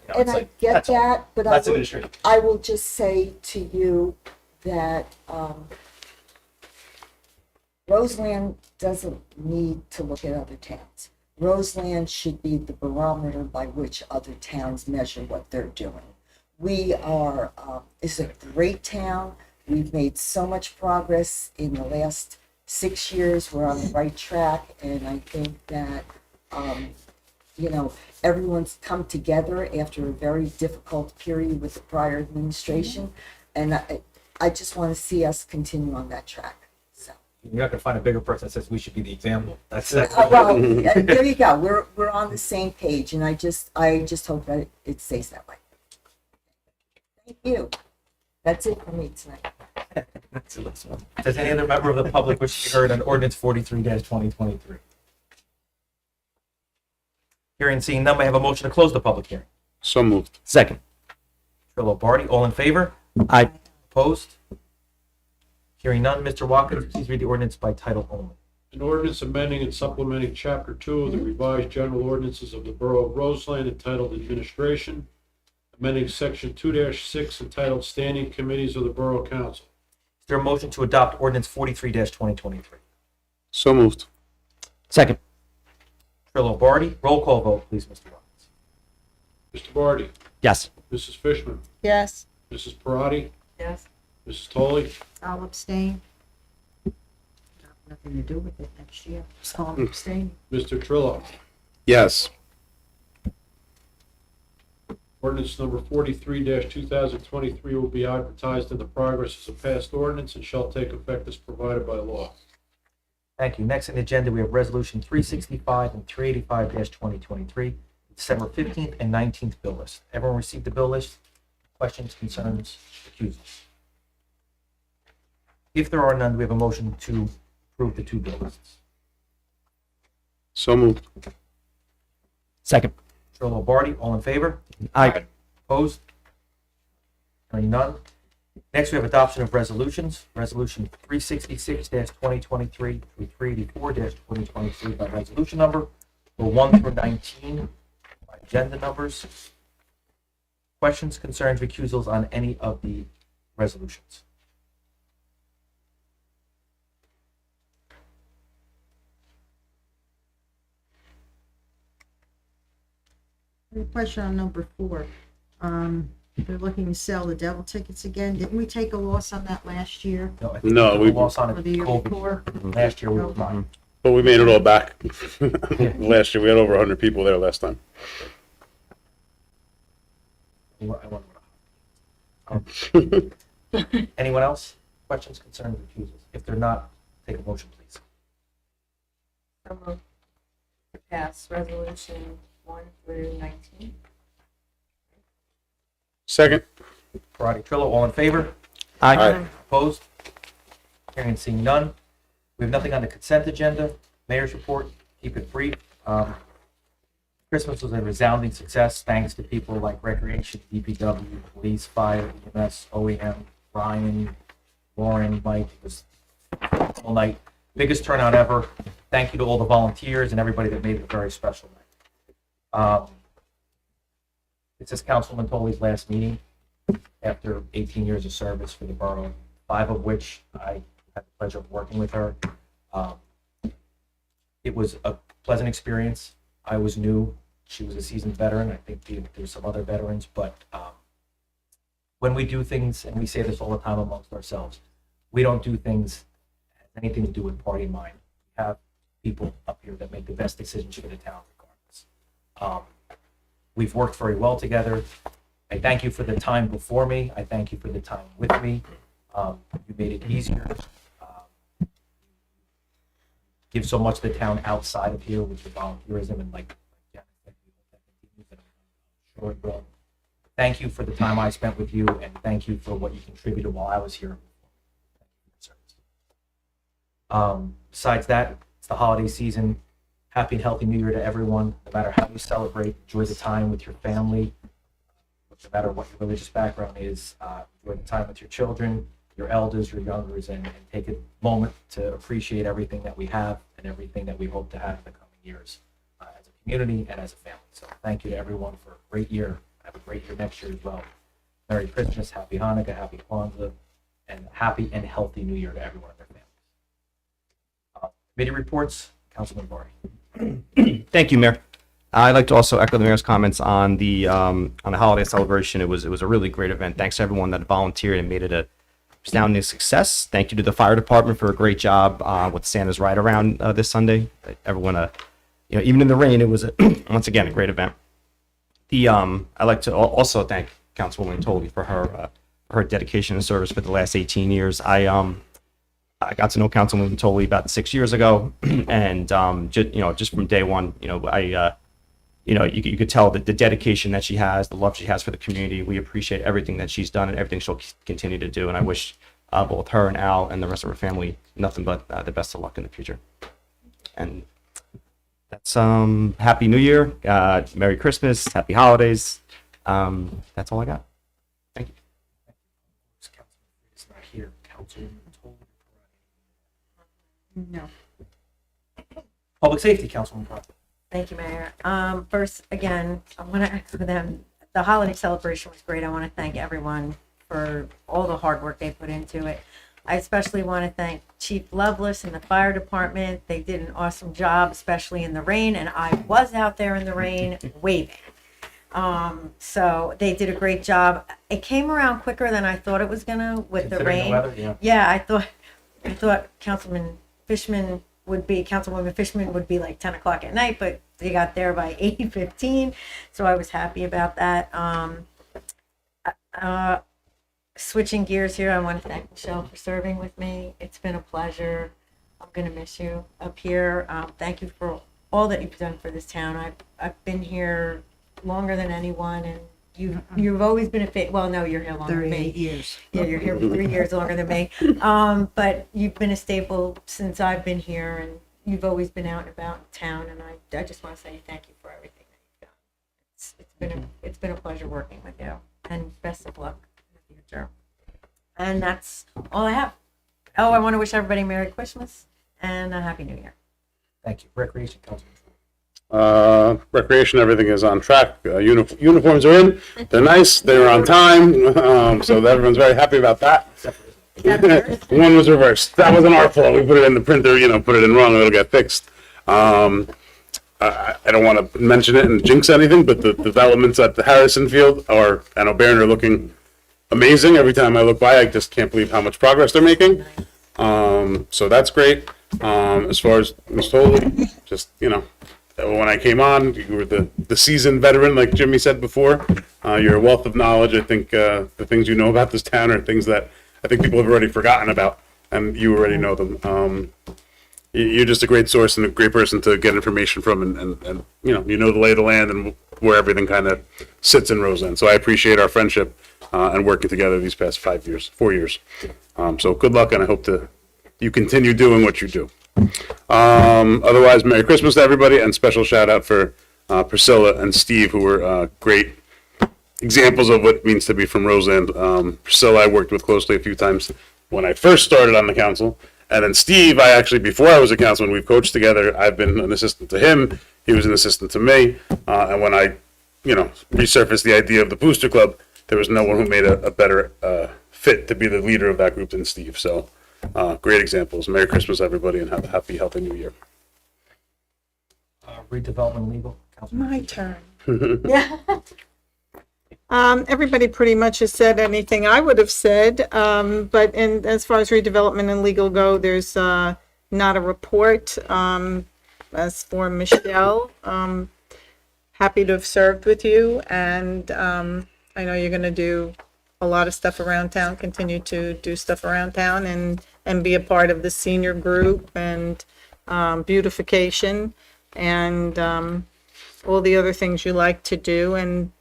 get that, but that's administrative. I will just say to you that Roseland doesn't need to look at other towns. Roseland should be the barometer by which other towns measure what they're doing. We are, is a great town. We've made so much progress in the last 6 years. We're on the right track, and I think that, you know, everyone's come together after a very difficult period with the prior administration, and I just want to see us continue on that track. So. You're not going to find a bigger person that says we should be the example. That's Well, there you go. We're on the same page, and I just hope that it stays that way. Thank you. That's it for me tonight. Does any other member of the public wish to be heard on ordinance 43-2023? Hearing seeing none, may I have a motion to close the public hearing? So moved. Second. Trillo, Barty, all in favor? Aye. Opposed? Hearing none, Mr. Watkins, please read the ordinance by title only. An ordinance amending and supplementing Chapter 2 of the revised general ordinances of the Borough of Roseland entitled Administration, amending Section 2-6 entitled Standing Committees of the Borough Council. Is there a motion to adopt ordinance 43-2023? So moved. Second. Trillo, Barty, roll call vote, please, Mr. Watkins. Mr. Barty, Yes. Mrs. Fishman, Yes. Mrs. Parati, Yes. Mrs. Toley, I'll abstain. Nothing to do with it next year, so I'm abstaining. Mr. Trillo. Yes. Ordinance number 43-2023 will be advertised in the progress as a passed ordinance and shall take effect as provided by law. Thank you. Next on the agenda, we have Resolution 365 and 385-2023, December 15th and 19th bill list. Everyone received the bill list? Questions, concerns, recusals? If there are none, do we have a motion to approve the two bill lists? So moved. Second. Trillo, Barty, all in favor? Aye. Opposed? Hearing none. Next, we have adoption of resolutions. Resolution 366-2023 through 384-2023 by resolution number, or 1 through 19 by agenda numbers. Questions, concerns, recusals on any of the resolutions? I have a question on number 4. They're looking to sell the devil tickets again. Didn't we take a loss on that last year? No, I think No, we we- lost on Or it the year COVID. before? Last year we were fine. But we made it all back. Last year, we had over 100 people there last time. Anyone else? Questions, concerns, recusals? If they're not, take a motion, please. So moved. To pass resolution 1 through 19. Second. Parati, Trillo, all in favor? Aye. Opposed? Hearing and seeing none. We have nothing on the consent agenda. Mayor's report, keep it brief. Christmas was a resounding success thanks to people like Recreation, DPW, Police, Fire, EMS, OEM, Ryan, Lauren, Mike. It was all night. Biggest turnout ever. Thank you to all the volunteers and everybody that made it a very special night. This is Councilman Toley's last meeting after 18 years of service for the borough, 5 of which I had the pleasure of working with her. It was a pleasant experience. I was new. She was a seasoned veteran. I think there's some other veterans, but when we do things, and we say this all the time amongst ourselves, we don't do things that have anything to do with party in mind. We have people up here that make the best decisions for the town regardless. We've worked very well together. I thank you for the time before me. I thank you for the time with me. You made it easier. Give so much to the town outside of here with your volunteerism and like Janet said, we hope that continues, and I'm sure it will. Thank you for the time I spent with you, and thank you for what you contributed while I was here. Besides that, it's the holiday season. Happy and healthy New Year to everyone. No matter how you celebrate, enjoy the time with your family. No matter what your religious background is, enjoy the time with your children, your elders, your youngers, and take a moment to appreciate everything that we have and everything that we hope to have in the coming years as a community and as a family. So thank you to everyone for a great year. Have a great year next year as well. Merry Christmas, Happy Hanukkah, Happy Kwanzaa, and happy and healthy New Year to everyone and their families. Committee reports, Councilman Bari. Thank you, Mayor. I'd like to also echo the mayor's comments on the holiday celebration. It was a really great event. Thanks to everyone that volunteered and made it a astounding success. Thank you to the fire department for a great job with Santa's Ride Around this Sunday. Everyone, even in the rain, it was once again a great event. I'd like to also thank Councilwoman Tolley for her dedication and service for the last 18 years. I got to know Councilwoman Tolley about 6 years ago, and just from day one, you could tell that the dedication that she has, the love she has for the community. We appreciate everything that she's done and everything she'll continue to do. And I wish both her and Al and the rest of her family nothing but the best of luck in the future. And that's Happy New Year, Merry Christmas, Happy Holidays. That's all I got. Thank you. Councilman is not here. Councilwoman Tolley. No. Public Safety, Councilman Bari. Thank you, Mayor. First, again, I want to echo them. The holiday celebration was great. I want to thank everyone for all the hard work they put into it. I especially want to thank Chief Lovelace and the fire department. They did an awesome job, especially in the rain, and I was out there in the rain waving. So they did a great job. It came around quicker than I thought it was gonna with the Considering rain. the weather, Yeah, I thought Councilwoman Fishman would be like 10 o'clock at night, but they got there by 8:15, so I was happy about that. Switching gears here, I want to thank Michelle for serving with me. It's been a pleasure. I'm going to miss you up here. Thank you for all that you've done for this town. I've been here longer than anyone, and you've always been well, no, you're here longer than me. 38 years. Yeah, you're here 3 years longer than me. But you've been a staple since I've been here, and you've always been out and about in town, and I just want to say thank you for everything that you've done. It's been a pleasure working with you, and best of luck in the future. And that's all I have. Oh, I want to wish everybody Merry Christmas and a Happy New Year. Thank you. Recreation, Councilman. Recreation, everything is on track. Uniforms are in. They're nice. They're on time. So everyone's very happy about that. One was reversed. That wasn't our fault. We put it in the printer, put it in wrong, it'll get fixed. I don't want to mention it and jinx anything, but the developments at the Harrison Field and O'Byrne are looking amazing. Every time I look by, I just can't believe how much progress they're making. So that's great. As far as Ms. Tolley, just, when I came on, you were the seasoned veteran, like Jimmy said before. You're a wealth of knowledge. I think the things you know about this town are things that I think people have already forgotten about, and you already know them. You're just a great source and a great person to get information from, and you know the lay of the land and where everything kind of sits in Roseland. So I appreciate our friendship and working together these past 4 years. So good luck, and I hope you continue doing what you do. Otherwise, Merry Christmas to everybody, and special shout out for Priscilla and Steve, who were great examples of what it means to be from Roseland. Priscilla I worked with closely a few times when I first started on the council, and then Steve, before I was a councilman, we've coached together. I've been an assistant to him, he was an assistant to me, and when I resurfaced the idea of the Booster Club, there was no one who made a better fit to be the leader of that group than Steve. So great examples. Merry Christmas, everybody, and have a happy, healthy New Year. redevelopment legal. Councilman. My turn. Everybody pretty much has said anything I would have said, but as far as redevelopment and legal go, there's not a report. As for Michelle, happy to have served with you, and I know you're going to do a lot of stuff around town, continue to do stuff around town, and be a part of the senior group and beautification and all the other things you like to do and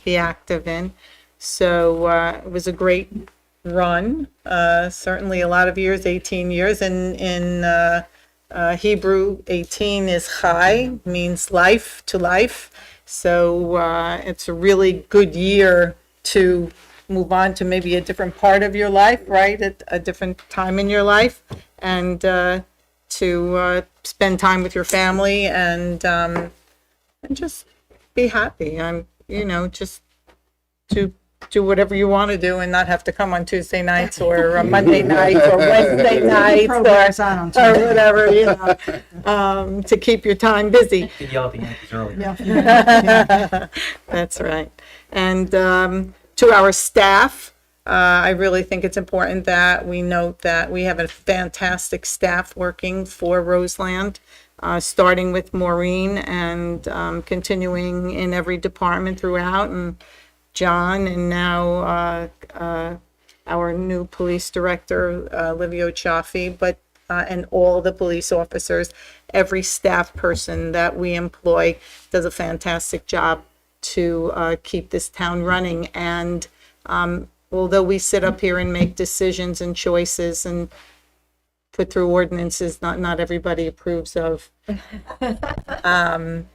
be active in. So it was a great run, certainly a lot of years, 18 years, and in Hebrew, 18 is chai, means life, to life. So it's a really good year to move on to maybe a different part of your life, right? At a different time in your life, and to spend time with your family and just be happy. Just to do whatever you want to do and not have to come on Tuesday nights or Monday nights or Wednesday nights or whatever, to keep your time busy. You yell at the Yankees earlier. That's right. And to our staff, I really think it's important that we note that we have a fantastic staff working for Roseland, starting with Maureen and continuing in every department throughout, and John, and now our new police director, Livio Chaffee, but and all the police officers, every staff person that we employ does a fantastic job to keep this town running. And although we sit up here and make decisions and choices and put through ordinances not everybody approves of, the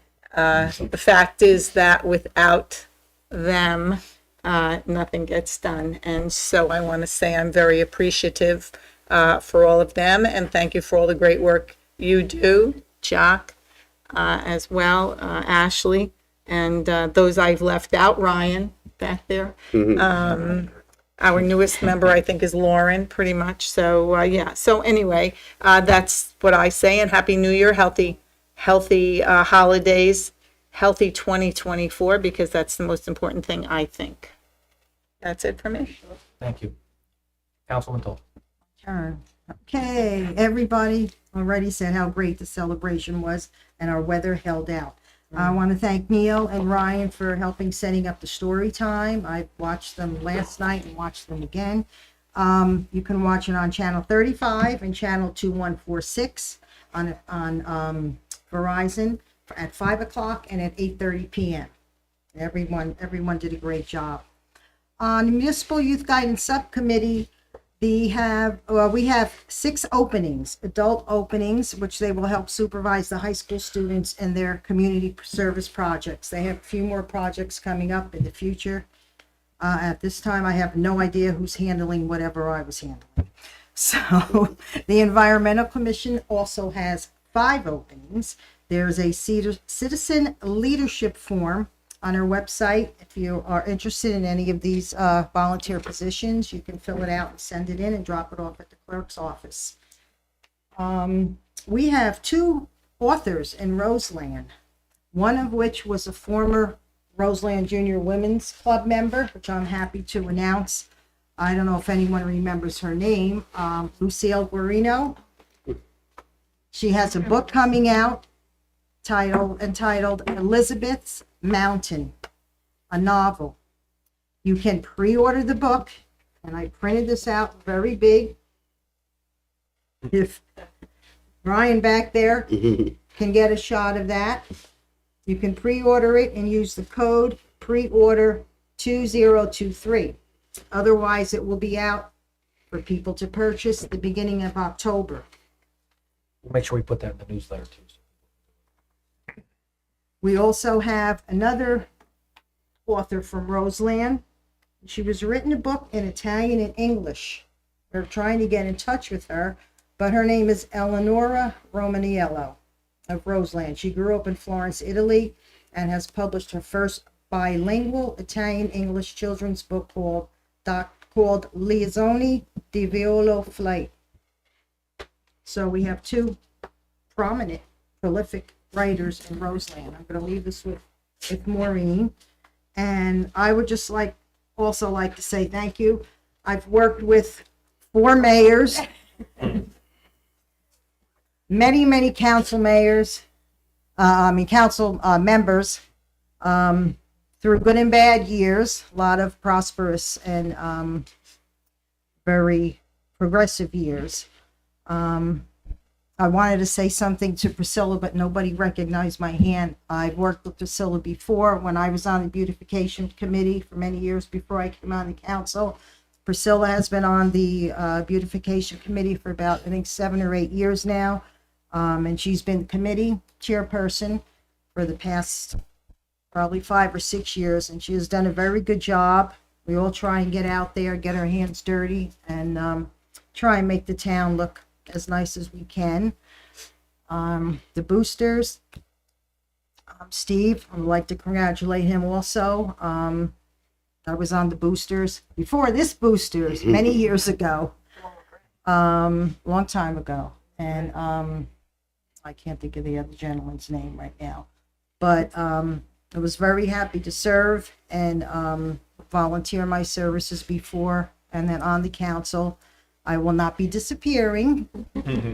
fact is that without them, nothing gets done. And so I want to say I'm very appreciative for all of them, and thank you for all the great work you do, Jock, as well, Ashley, and those I've left out, Ryan back there. Our newest member, I think, is Lauren, pretty much. So yeah. So anyway, that's what I say. And Happy New Year, healthy holidays, healthy 2024, because that's the most important thing, I think. That's it for me. Thank you. Councilman Toll. Turn. Okay, everybody already said how great the celebration was and our weather held out. I want to thank Neil and Ryan for helping setting up the story time. I watched them last night and watched them again. You can watch it on channel 35 and channel 2146 on Verizon at 5 o'clock and at 8:30 p.m. Everyone did a great job. On the Municipal Youth Guidance Subcommittee, we have 6 openings, adult openings, which they will help supervise the high school students in their community service projects. They have a few more projects coming up in the future. At this time, I have no idea who's handling whatever I was handling. So the Environmental Commission also has 5 openings. There's a citizen leadership form on our website. If you are interested in any of these volunteer positions, you can fill it out and send it in and drop it off at the clerk's office. We have 2 authors in Roseland, one of which was a former Roseland Junior Women's Club member, which I'm happy to announce. I don't know if anyone remembers her name, Lucille Guarino. She has a book coming out entitled Elizabeth's Mountain, a novel. You can pre-order the book, and I printed this out very big. If Brian back there can get a shot of that, you can pre-order it and use the code pre-order 2023. Otherwise, it will be out for people to purchase at the beginning of October. We'll make sure we put that in the newsletter too. We also have another author from Roseland. She was written a book in Italian and English. We're trying to get in touch with her, but her name is Eleonora Romaniello of Roseland. She grew up in Florence, Italy, and has published her first bilingual Italian-English children's book called Liaisoni di Viola Flight. So we have 2 prominent, prolific writers in Roseland. I'm going to leave this with Maureen. And I would just also like to say thank you. I've worked with 4 mayors, many council mayors, council members, through good and bad years, a lot of prosperous and very progressive years. I wanted to say something to Priscilla, but nobody recognized my hand. I've worked with Priscilla before when I was on the beautification committee for many years before I came on the council. Priscilla has been on the beautification committee for about, I think, 7 or 8 years now. And she's been committee chairperson for the past probably 5 or 6 years. And she has done a very good job. We all try and get out there, get our hands dirty, and try and make the town look as nice as we can. The boosters, Steve, I would like to congratulate him also. I was on the boosters before this boosters many years ago, long time ago. And I can't think of the other gentleman's name right now, but I was very happy to serve and volunteer my services before and then on the council. I will not be disappearing,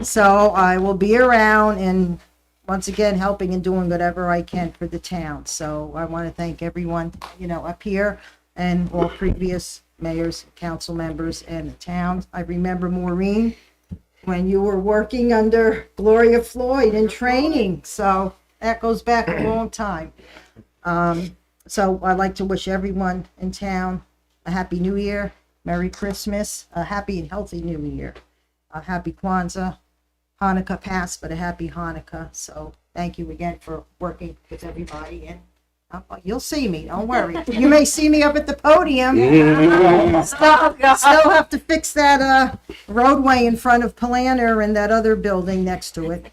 so I will be around and once again helping and doing whatever I can for the town. So I want to thank everyone, up here and all previous mayors, council members, and the town. I remember, Maureen, when you were working under Gloria Floyd in training, so that goes back a long time. So I'd like to wish everyone in town a happy new year. Merry Christmas, a happy and healthy New Year, a happy Kwanzaa, Hanukkah passed, but a happy Hanukkah. So thank you again for working with everybody, and you'll see me, don't worry. You may see me up at the podium. Still have to fix that roadway in front of Palaner and that other building next to it.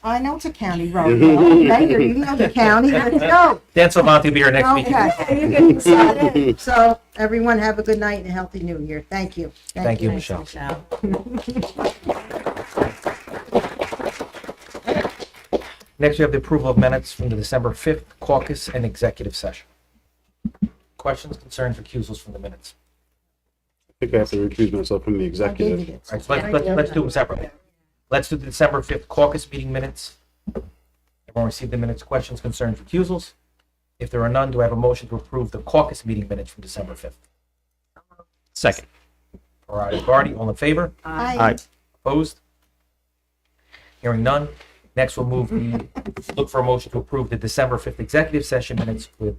I know it's a county road. Mayor, you know the county. Let's go. Dan Salvanti will be here next week. Okay. So everyone have a good night and a healthy New Year. Thank you. Thank you, Michelle. Next, we have the approval of minutes from the December 5th caucus and executive session. Questions, concerns, recusals from the minutes? I think I have to recuse myself from the executive. All right, so let's do them separately. Let's do the December 5th caucus meeting minutes. Everyone received the minutes, questions, concerns, recusals? If there are none, do I have a motion to approve the caucus meeting minutes from December 5th? Second. Parati, Barty, all in favor? Aye. Opposed? Hearing none. Next, we'll look for a motion to approve the December 5th executive session minutes with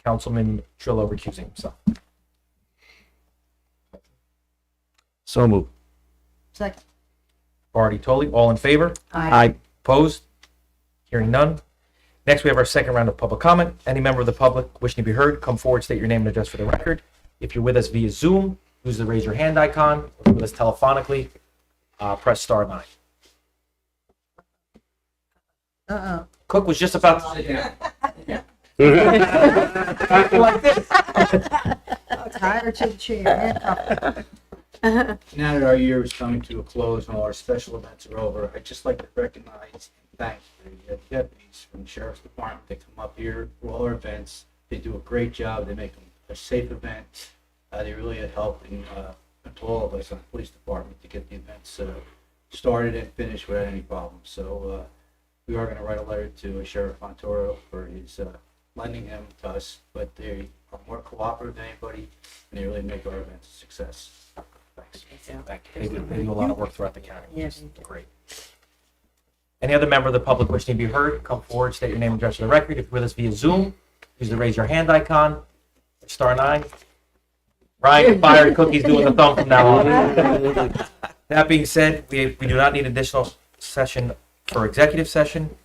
Councilman Trillo recusing himself. So moved. Second. Barty, Toley, all in favor? Aye. Opposed? Hearing none. Next, we have our second round of public comment. Any member of the public wishing to be heard, come forward, state your name and address for the record. If you're with us via Zoom, use the raise your hand icon. If you're with us telephonically, press *9. Cook was just about to sit down. Like this. Tired to the chair. Now that our year is coming to a close and all our special events are over, I'd just like to recognize and thank the deputies from the Sheriff's Department that come up here for all our events. They do a great job. They make them a safe event. They really have helped to all of us on the police department to get the events started and finished without any problems. So we are going to write a letter to Sheriff Fontoro for his lending him to us, but they are more cooperative than anybody, and they really make our events a success. Thanks. They do a lot of work throughout the county. Yes. Great. Any other member of the public wishing to be heard, come forward, state your name and address for the record. If you're with us via Zoom, use the raise your hand icon, *9. Ryan fired, Cookie's doing the thumb from now on. That being said, we do not need additional session for executive session.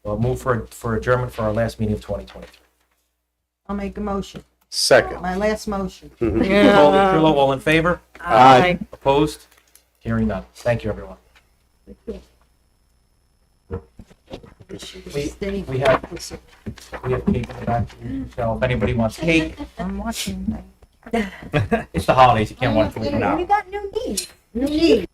We'll move for adjournment for our last meeting of 2023. I'll make a motion. Second. My last motion. Trillo, all in favor? Aye. Opposed? Hearing none. Thank you, everyone. We have cake in the back. So if anybody wants cake, I'm watching. it's the holidays. You can't watch food now. You got new needs. New need.